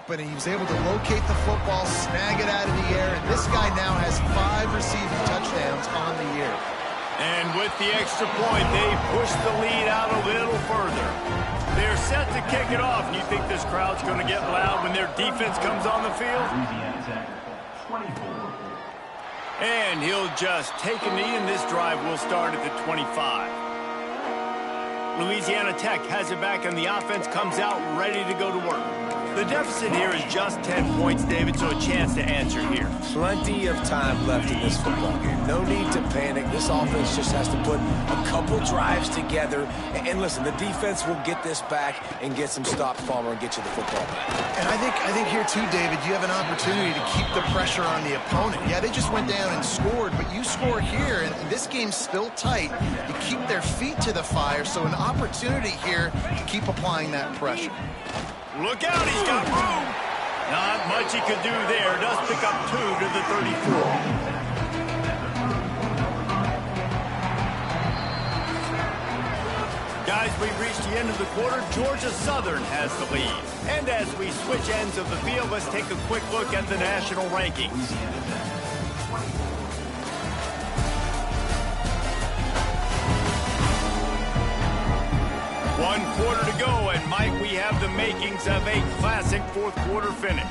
But he was able to locate the football, snag it out of the air, and this guy now has 5 receiving touchdowns on the year. And with the extra point, they push the lead out a little further. They're set to kick it off. You think this crowd's going to get loud when their defense comes on the field? And he'll just take a knee, and this drive will start at the 25. Louisiana Tech has it back, and the offense comes out ready to go to work. The deficit here is just 10 points, David, so a chance to answer here. Plenty of time left in this football game. No need to panic. This offense just has to put a couple drives together. And listen, the defense will get this back and get some stops, Palmer, and get you the football back. And I think here too, David, you have an opportunity to keep the pressure on the opponent. Yeah, they just went down and scored, but you score here, and this game's still tight. You keep their feet to the fire, so an opportunity here to keep applying that pressure. Look out, he's got room. Not much he could do there. Does pick up 2 to the 34. Guys, we've reached the end of the quarter. Georgia Southern has the lead. And as we switch ends of the field, let's take a quick look at the national rankings. One quarter to go, and Mike, we have the makings of a classic fourth quarter finish.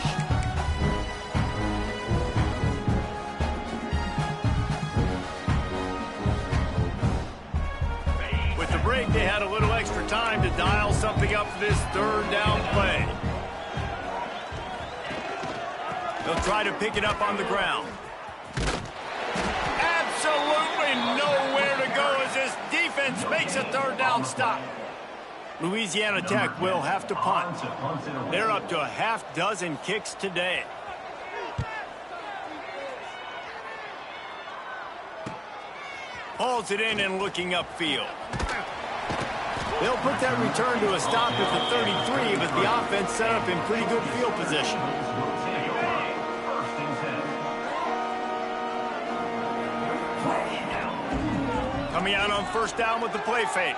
With the break, they had a little extra time to dial something up for this third down play. They'll try to pick it up on the ground. Absolutely nowhere to go as this defense makes a third down stop. Louisiana Tech will have to punt. They're up to a half-dozen kicks today. Hauls it in and looking upfield. They'll put that return to a stop at the 33, but the offense set up in pretty good field position. Coming out on first down with the play fake.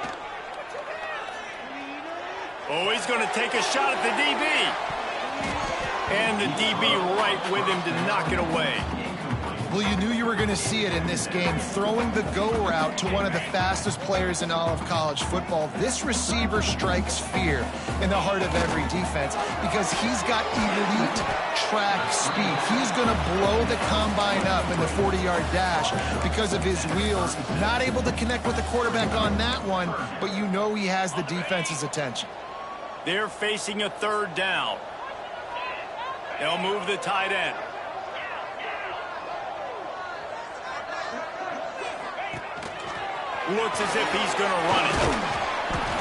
Oh, he's going to take a shot at the DB. And the DB right with him to knock it away. Well, you knew you were going to see it in this game, throwing the go route to one of the fastest players in all of college football. This receiver strikes fear in the heart of every defense because he's got elite track speed. He's going to blow the combine up in the 40-yard dash because of his wheels. Not able to connect with the quarterback on that one, but you know he has the defense's attention. They're facing a third down. They'll move the tight end. Looks as if he's going to run it.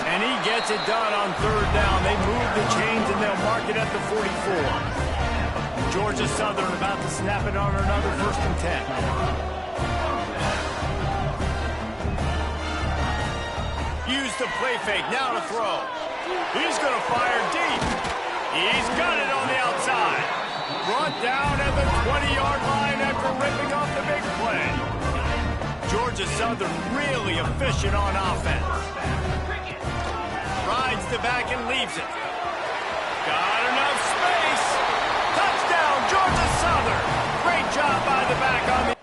And he gets it done on third down. They move the chains and they'll mark it at the 44. Georgia Southern about to snap it on another 1st and 10. Use the play fake. Now to throw. He's going to fire deep. He's got it on the outside. Brought down at the 20-yard line after ripping off the big play. Georgia Southern really efficient on offense. Rides the back and leaves it. Got enough space. Touchdown, Georgia Southern. Great job by the back on the...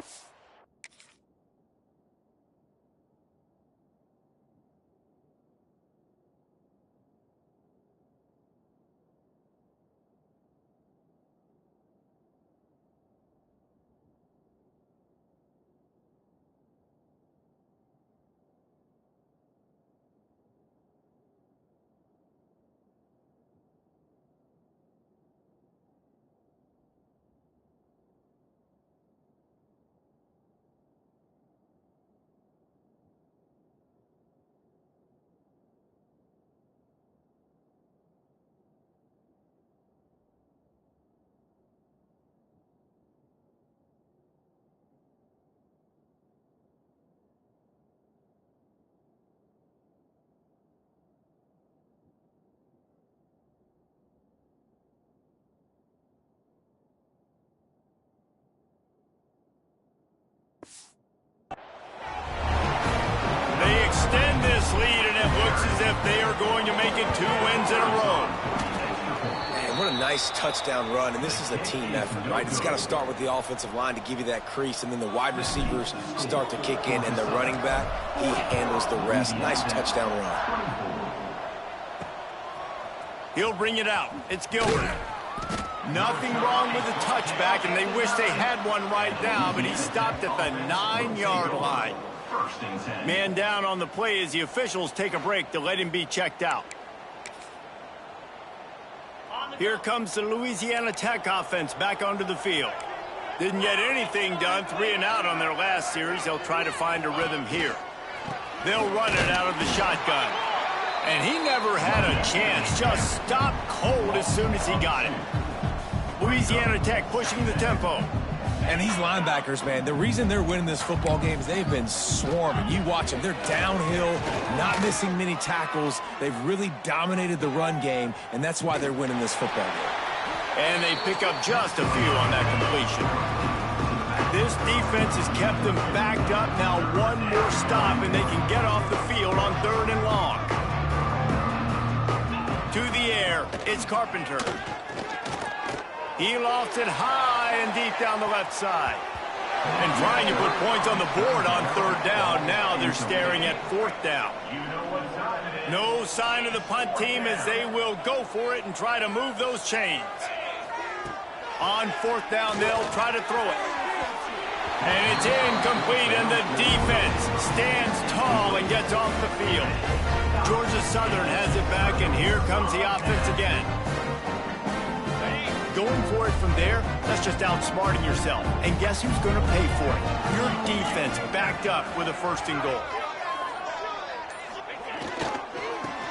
They extend this lead, and it looks as if they are going to make it 2 wins in a row. Man, what a nice touchdown run, and this is a team effort, right? It's got to start with the offensive line to give you that crease, and then the wide receivers start to kick in, and the running back, he handles the rest. Nice touchdown run. He'll bring it out. It's Gilbert. Nothing wrong with the touchback, and they wish they had one right now, but he stopped at the 9-yard line. Man down on the play as the officials take a break to let him be checked out. Here comes the Louisiana Tech offense back onto the field. Didn't get anything done, 3 and out on their last series. They'll try to find a rhythm here. They'll run it out of the shotgun. And he never had a chance, just stopped cold as soon as he got it. Louisiana Tech pushing the tempo. And these linebackers, man, the reason they're winning this football game is they've been swarming. You watch them. They're downhill, not missing many tackles. They've really dominated the run game, and that's why they're winning this football game. And they pick up just a few on that completion. This defense has kept them backed up. Now one more stop, and they can get off the field on 3rd and long. To the air, it's Carpenter. He lofts it high and deep down the left side. And trying to put points on the board on 3rd down. Now they're staring at 4th down. No sign of the punt team as they will go for it and try to move those chains. On 4th down, they'll try to throw it. And it's incomplete, and the defense stands tall and gets off the field. Georgia Southern has it back, and here comes the offense again. Going for it from there, that's just outsmarting yourself. And guess who's going to pay for it? Your defense backed up with a 1st and goal.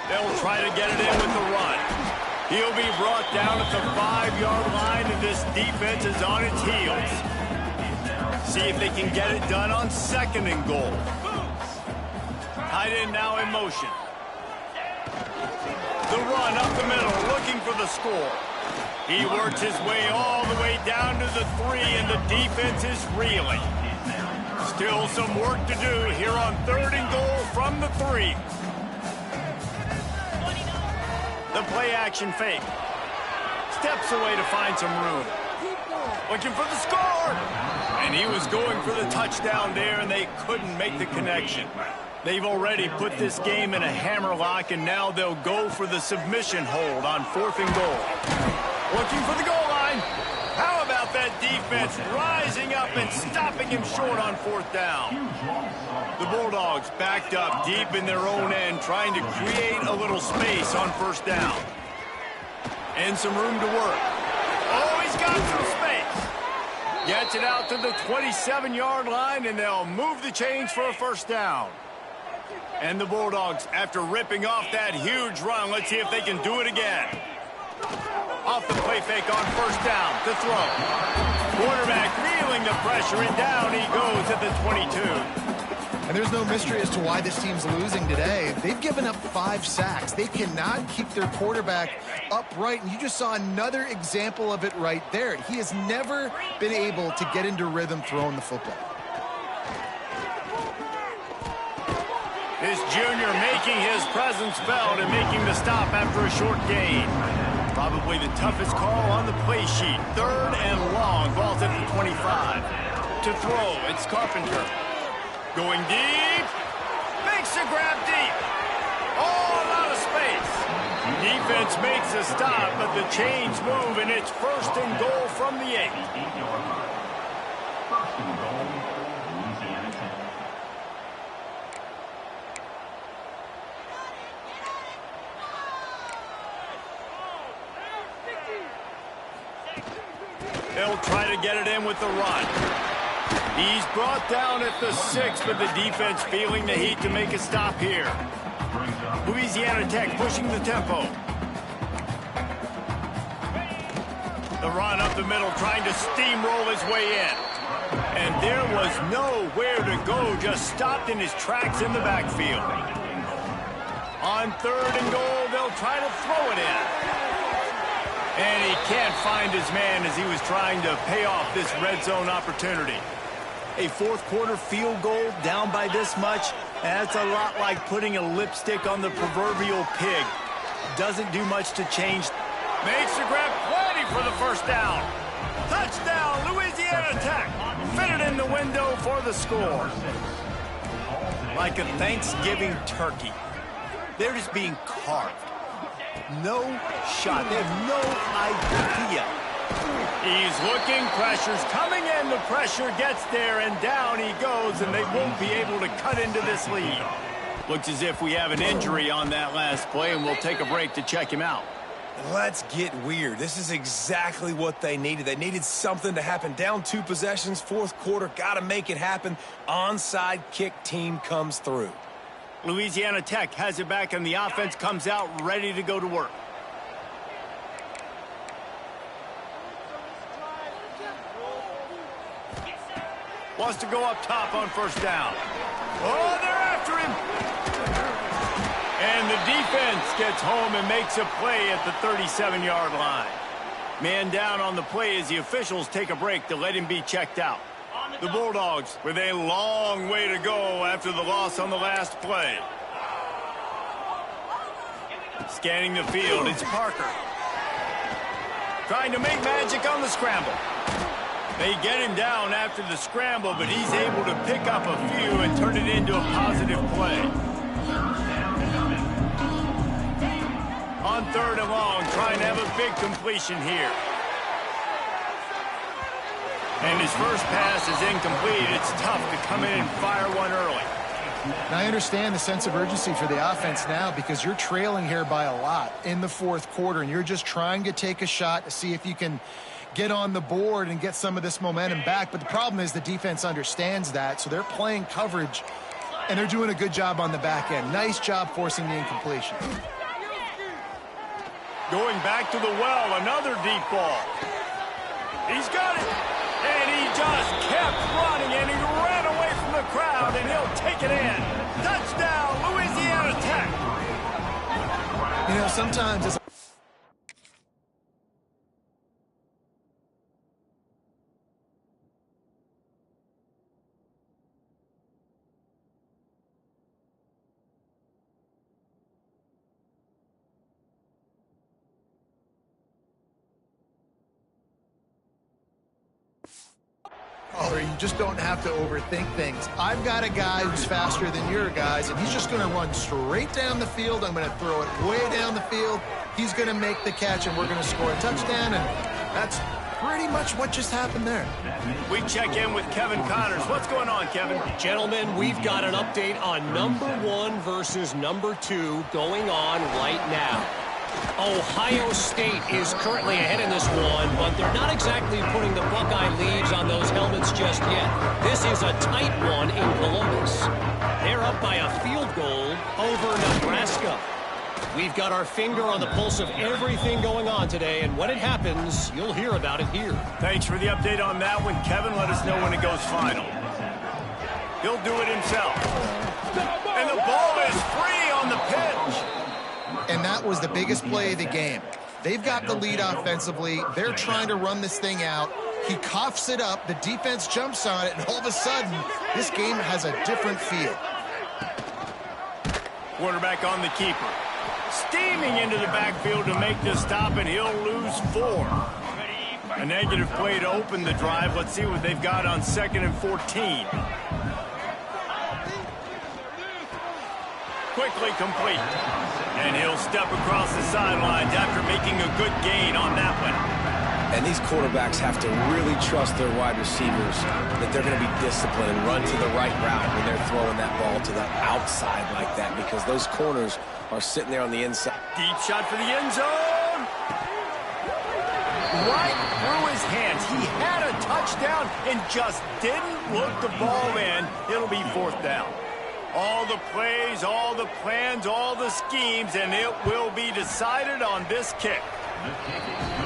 They'll try to get it in with the run. He'll be brought down at the 5-yard line, and this defense is on its heels. See if they can get it done on 2nd and goal. Tight end now in motion. The run up the middle, looking for the score. He works his way all the way down to the 3, and the defense is reeling. Still some work to do here on 3rd and goal from the 3. The play action fake. Steps away to find some room. Looking for the score. And he was going for the touchdown there, and they couldn't make the connection. They've already put this game in a hammerlock, and now they'll go for the submission hold on 4th and goal. Looking for the goal line. How about that defense rising up and stopping him short on 4th down? The Bulldogs backed up deep in their own end, trying to create a little space on 1st down. And some room to work. Oh, he's got some space. Gets it out to the 27-yard line, and they'll move the chains for a 1st down. And the Bulldogs, after ripping off that huge run, let's see if they can do it again. Off the play fake on 1st down to throw. Quarterback feeling the pressure, and down he goes at the 22. And there's no mystery as to why this team's losing today. They've given up 5 sacks. They cannot keep their quarterback upright, and you just saw another example of it right there. He has never been able to get into rhythm throwing the football. This junior making his presence felt and making the stop after a short gain. Probably the toughest call on the play sheet. 3rd and long, ball's at the 25. To throw, it's Carpenter. Going deep. Makes the grab deep. Oh, a lot of space. Defense makes a stop, but the chains move, and it's 1st and goal from the 8. 1st and goal, Louisiana Tech. They'll try to get it in with the run. He's brought down at the 6, but the defense feeling the heat to make a stop here. Louisiana Tech pushing the tempo. The run up the middle, trying to steamroll his way in. And there was nowhere to go, just stopped in his tracks in the backfield. On 3rd and goal, they'll try to throw it in. And he can't find his man as he was trying to pay off this red zone opportunity. A fourth quarter field goal down by this much, that's a lot like putting a lipstick on the proverbial pig. Doesn't do much to change. Makes the grab, plenty for the first down. Touchdown, Louisiana Tech. Fitted in the window for the score. Like a Thanksgiving turkey. They're just being carved. No shot. They have no idea. He's looking, pressure's coming in, the pressure gets there, and down he goes, and they won't be able to cut into this lead. Looks as if we have an injury on that last play, and we'll take a break to check him out. Let's get weird. This is exactly what they needed. They needed something to happen. Down 2 possessions, fourth quarter, got to make it happen. Onside kick team comes through. Louisiana Tech has it back, and the offense comes out ready to go to work. Wants to go up top on first down. Oh, they're after him. And the defense gets home and makes a play at the 37-yard line. Man down on the play as the officials take a break to let him be checked out. The Bulldogs with a long way to go after the loss on the last play. Scanning the field, it's Parker. Trying to make magic on the scramble. They get him down after the scramble, but he's able to pick up a few and turn it into a positive play. On third and long, trying to have a big completion here. And his first pass is incomplete. It's tough to come in and fire one early. And I understand the sense of urgency for the offense now because you're trailing here by a lot in the fourth quarter, and you're just trying to take a shot to see if you can get on the board and get some of this momentum back. But the problem is the defense understands that, so they're playing coverage, and they're doing a good job on the back end. Nice job forcing the incompletion. Going back to the well, another deep ball. He's got it. And he just kept running, and he ran away from the crowd, and he'll take it in. Touchdown, Louisiana Tech. You know, sometimes it's you just don't have to overthink things. I've got a guy who's faster than your guys, and he's just going to run straight down the field. I'm going to throw it way down the field. He's going to make the catch, and we're going to score a touchdown, and that's pretty much what just happened there. We check in with Kevin Connors. What's going on, Kevin? Gentlemen, we've got an update on number 1 versus number 2 going on right now. Ohio State is currently ahead in this one, but they're not exactly putting the Buckeye leaves on those helmets just yet. This is a tight one in Columbus. They're up by a field goal over Nebraska. We've got our finger on the pulse of everything going on today, and when it happens, you'll hear about it here. Thanks for the update on that one, Kevin. Let us know when it goes final. He'll do it himself. And the ball is free on the pitch. And that was the biggest play of the game. They've got the lead offensively. They're trying to run this thing out. He coughs it up. The defense jumps on it, and all of a sudden, this game has a different feel. Quarterback on the keeper. Steaming into the backfield to make the stop, and he'll lose 4. A negative play to open the drive. Let's see what they've got on 2nd and 14. Quickly complete. And he'll step across the sidelines after making a good gain on that one. And these quarterbacks have to really trust their wide receivers that they're going to be disciplined and run to the right route when they're throwing that ball to the outside like that, because those corners are sitting there on the inside. Deep shot for the end zone. Right through his hands. He had a touchdown and just didn't look the ball in. It'll be 4th down. All the plays, all the plans, all the schemes, and it will be decided on this kick.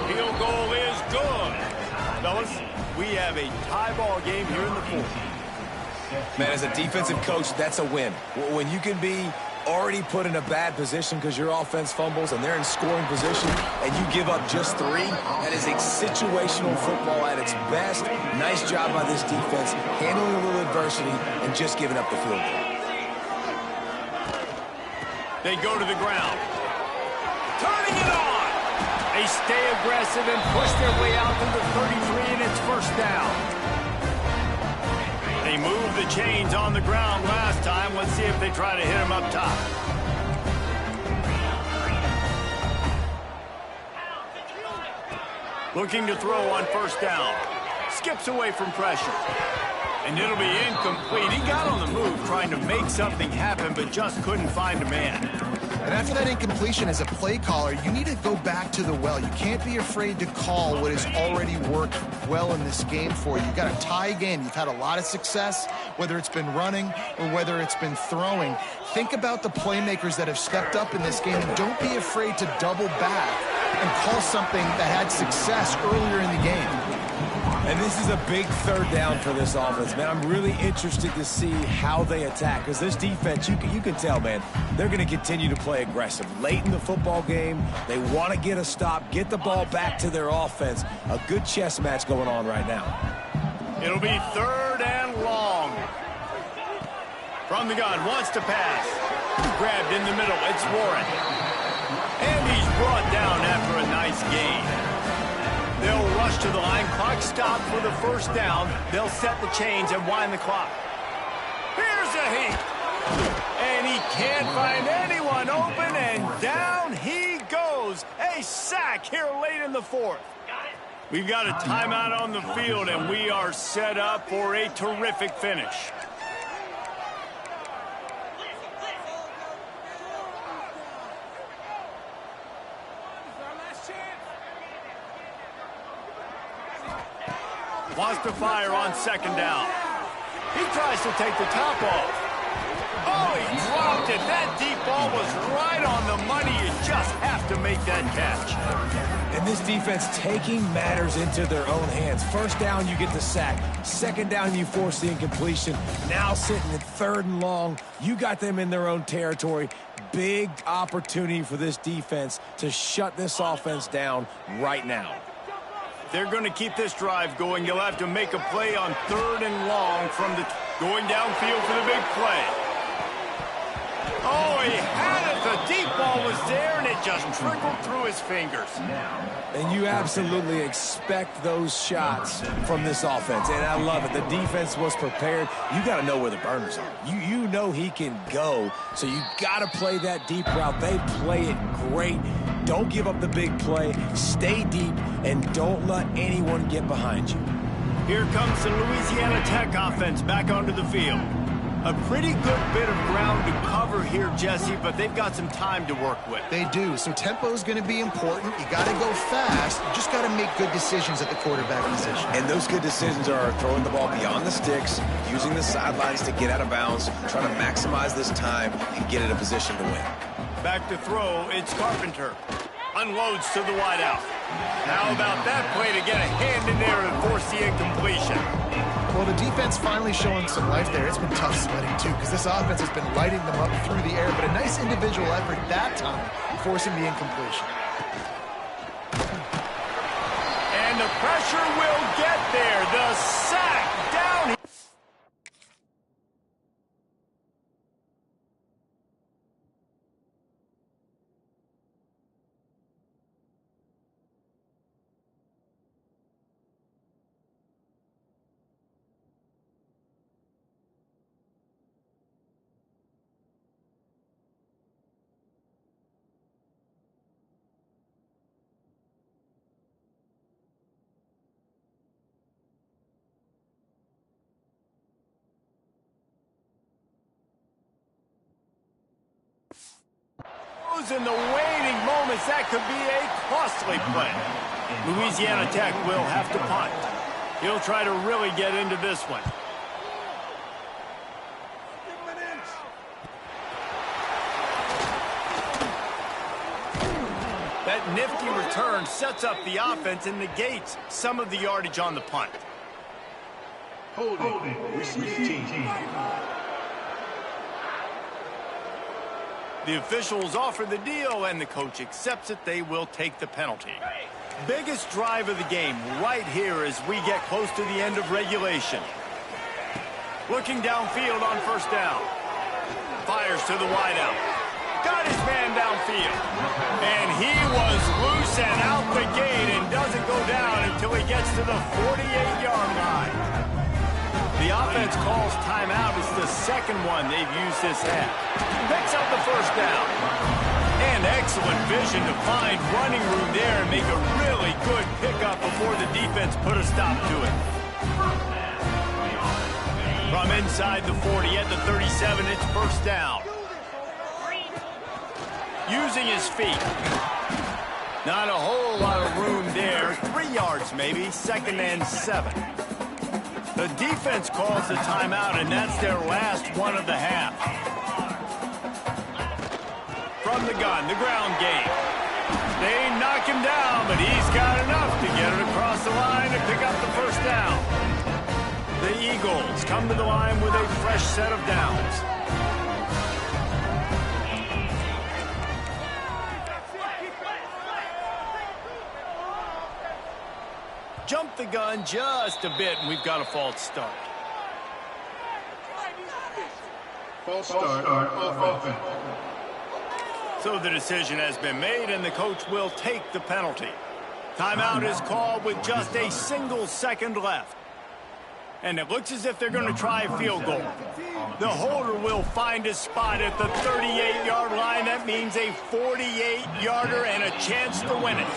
Field goal is good. Fellas, we have a tie ball game here in the 4th. Man, as a defensive coach, that's a win. When you can be already put in a bad position because your offense fumbles and they're in scoring position and you give up just 3, that is a situational football at its best. Nice job by this defense, handling a little adversity and just giving up the field goal. They go to the ground. Turning it on. They stay aggressive and push their way out to the 33, and it's first down. They moved the chains on the ground last time. Let's see if they try to hit him up top. Looking to throw on first down. Skips away from pressure. And it'll be incomplete. He got on the move trying to make something happen, but just couldn't find a man. And after that incompletion, as a play caller, you need to go back to the well. You can't be afraid to call what has already worked well in this game for you. You've got a tie game. You've had a lot of success, whether it's been running or whether it's been throwing. Think about the playmakers that have stepped up in this game, and don't be afraid to double back and call something that had success earlier in the game. And this is a big third down for this offense, man. I'm really interested to see how they attack because this defense, you can tell, man, they're going to continue to play aggressive. Late in the football game, they want to get a stop, get the ball back to their offense. A good chess match going on right now. It'll be third and long. From the gun, wants to pass. Grabbed in the middle, it's Warren. And he's brought down after a nice gain. They'll rush to the line. Clock stopped for the first down. They'll set the chains and wind the clock. Here's a heat. And he can't find anyone open, and down he goes. A sack here late in the fourth. We've got a timeout on the field, and we are set up for a terrific finish. Wants to fire on second down. He tries to take the top off. Oh, he dropped it. That deep ball was right on the money. You just have to make that catch. And this defense taking matters into their own hands. First down, you get the sack. Second down, you force the incompletion. Now sitting at third and long, you got them in their own territory. Big opportunity for this defense to shut this offense down right now. They're going to keep this drive going. You'll have to make a play on third and long from the going downfield for the big play. Oh, he had it. The deep ball was there, and it just trickled through his fingers. And you absolutely expect those shots from this offense, and I love it. The defense was prepared. You got to know where the burners are. You know he can go, so you got to play that deep route. They play it great. Don't give up the big play. Stay deep, and don't let anyone get behind you. Here comes the Louisiana Tech offense back onto the field. A pretty good bit of ground to cover here, Jesse, but they've got some time to work with. They do, so tempo is going to be important. You got to go fast. You just got to make good decisions at the quarterback position. And those good decisions are throwing the ball beyond the sticks, using the sidelines to get out of bounds, trying to maximize this time and get in a position to win. Back to throw, it's Carpenter. Unloads to the wideout. How about that play to get a hand in there and force the incompletion? Well, the defense finally showing some life there. It's been tough sledding, too, because this offense has been lighting them up through the air, but a nice individual effort that time, forcing the incompletion. And the pressure will get there. The sack down. In the waiting moments, that could be a costly play. Louisiana Tech will have to punt. He'll try to really get into this one. That nifty return sets up the offense and negates some of the yardage on the punt. Holding. Receive team. The officials offer the deal, and the coach accepts it. They will take the penalty. Biggest drive of the game right here as we get close to the end of regulation. Looking downfield on first down. Fires to the wideout. Got his man downfield. And he was loose and out the gate and doesn't go down until he gets to the 48-yard line. The offense calls timeout. It's the second one they've used this half. Picks up the first down. And excellent vision to find running room there and make a really good pickup before the defense put a stop to it. From inside the 40 at the 37, it's first down. Using his feet. Not a whole lot of room there. 3 yards maybe, 2nd and 7. The defense calls the timeout, and that's their last one of the half. From the gun, the ground game. They knock him down, but he's got enough to get it across the line and pick up the first down. The Eagles come to the line with a fresh set of downs. Jump the gun just a bit, and we've got a false start. False start on offense. So the decision has been made, and the coach will take the penalty. Timeout is called with just a single second left. And it looks as if they're going to try a field goal. The holder will find a spot at the 38-yard line. That means a 48-yarder and a chance to win it.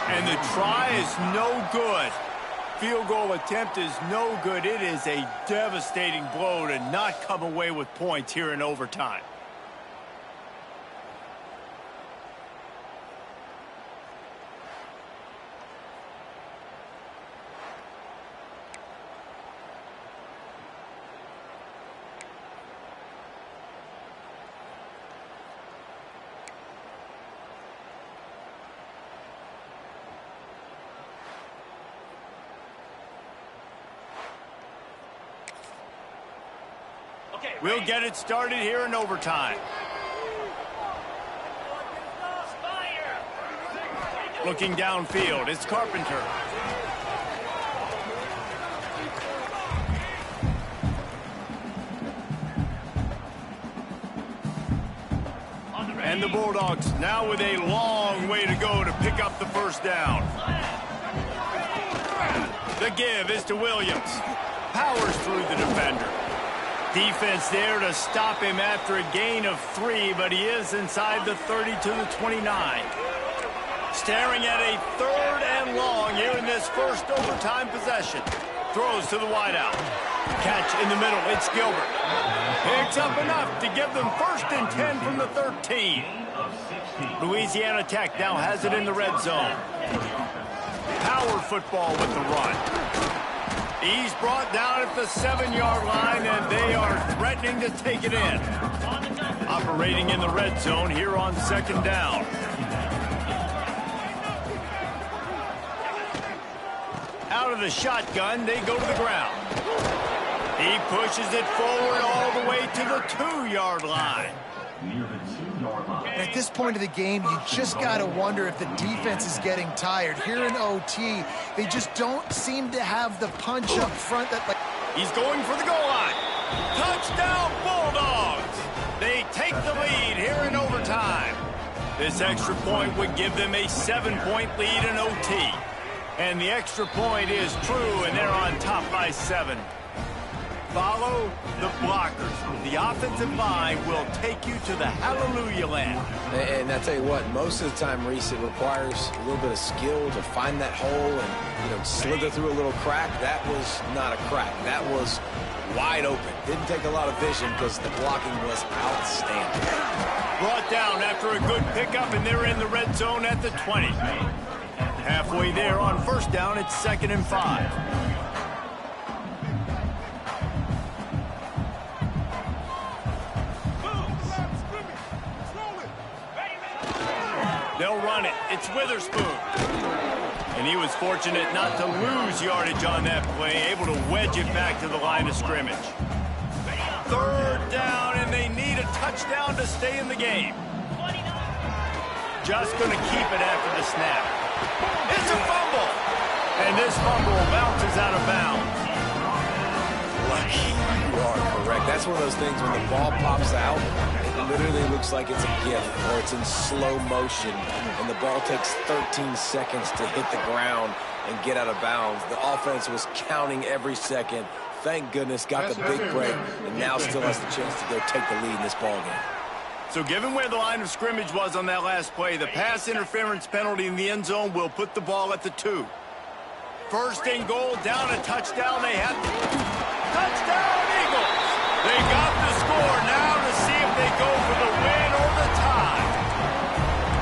And the try is no good. Field goal attempt is no good. It is a devastating blow to not come away with points here in overtime. We'll get it started here in overtime. Looking downfield, it's Carpenter. And the Bulldogs now with a long way to go to pick up the first down. The give is to Williams. Powers through the defender. Defense there to stop him after a gain of 3, but he is inside the 30 to the 29. Staring at a 3rd and long here in this first overtime possession. Throws to the wideout. Catch in the middle, it's Gilbert. Picks up enough to give them 1st and 10 from the 13. Louisiana Tech now has it in the red zone. Power football with the run. He's brought down at the 7-yard line, and they are threatening to take it in. Operating in the red zone here on 2nd down. Out of the shotgun, they go to the ground. He pushes it forward all the way to the 2-yard line. At this point of the game, you just got to wonder if the defense is getting tired. Here in OT, they just don't seem to have the punch up front. He's going for the goal line. Touchdown, Bulldogs! They take the lead here in overtime. This extra point would give them a 7-point lead in OT. And the extra point is true, and they're on top by 7. Follow the blockers. The offensive line will take you to the hallelujah land. And I tell you what, most of the time, Reese, it requires a little bit of skill to find that hole and, slither through a little crack. That was not a crack. That was wide open. Didn't take a lot of vision because the blocking was outstanding. Brought down after a good pickup, and they're in the red zone at the 20. Halfway there on first down, it's 2nd and 5. They'll run it. It's Witherspoon. And he was fortunate not to lose yardage on that play, able to wedge it back to the line of scrimmage. 3rd down, and they need a touchdown to stay in the game. Just going to keep it after the snap. It's a fumble. And this fumble bounces out of bounds. You are correct. That's one of those things when the ball pops out, it literally looks like it's a GIF or it's in slow motion, and the ball takes 13 seconds to hit the ground and get out of bounds. The offense was counting every second. Thank goodness got the big break, and now still has the chance to go take the lead in this ball game. So given where the line of scrimmage was on that last play, the pass interference penalty in the end zone will put the ball at the 2. First and goal, down a touchdown. They have touchdown Eagles. They got the score now to see if they go for the win or the tie.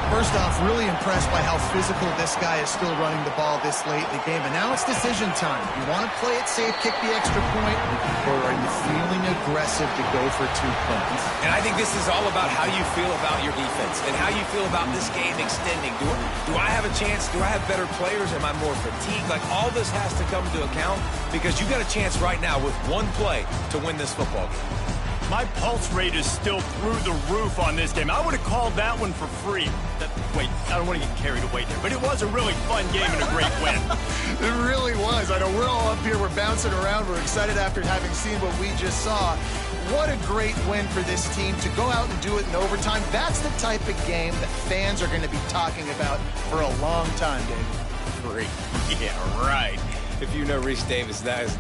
First off, really impressed by how physical this guy is still running the ball this late in the game. And now it's decision time. You want to play it safe, kick the extra point, or are you feeling aggressive to go for 2 points? And I think this is all about how you feel about your defense and how you feel about this game extending. Do I have a chance? Do I have better players? Am I more fatigued? Like, all this has to come to account because you got a chance right now with one play to win this football game. My pulse rate is still through the roof on this game. I would have called that one for free. Wait, I don't want to get carried away there, but it was a really fun game and a great win. It really was. I know we're all up here, we're bouncing around, we're excited after having seen what we just saw. What a great win for this team to go out and do it in overtime. That's the type of game that fans are going to be talking about for a long time, David. Great. Yeah, right. If you know Reese Davis, that is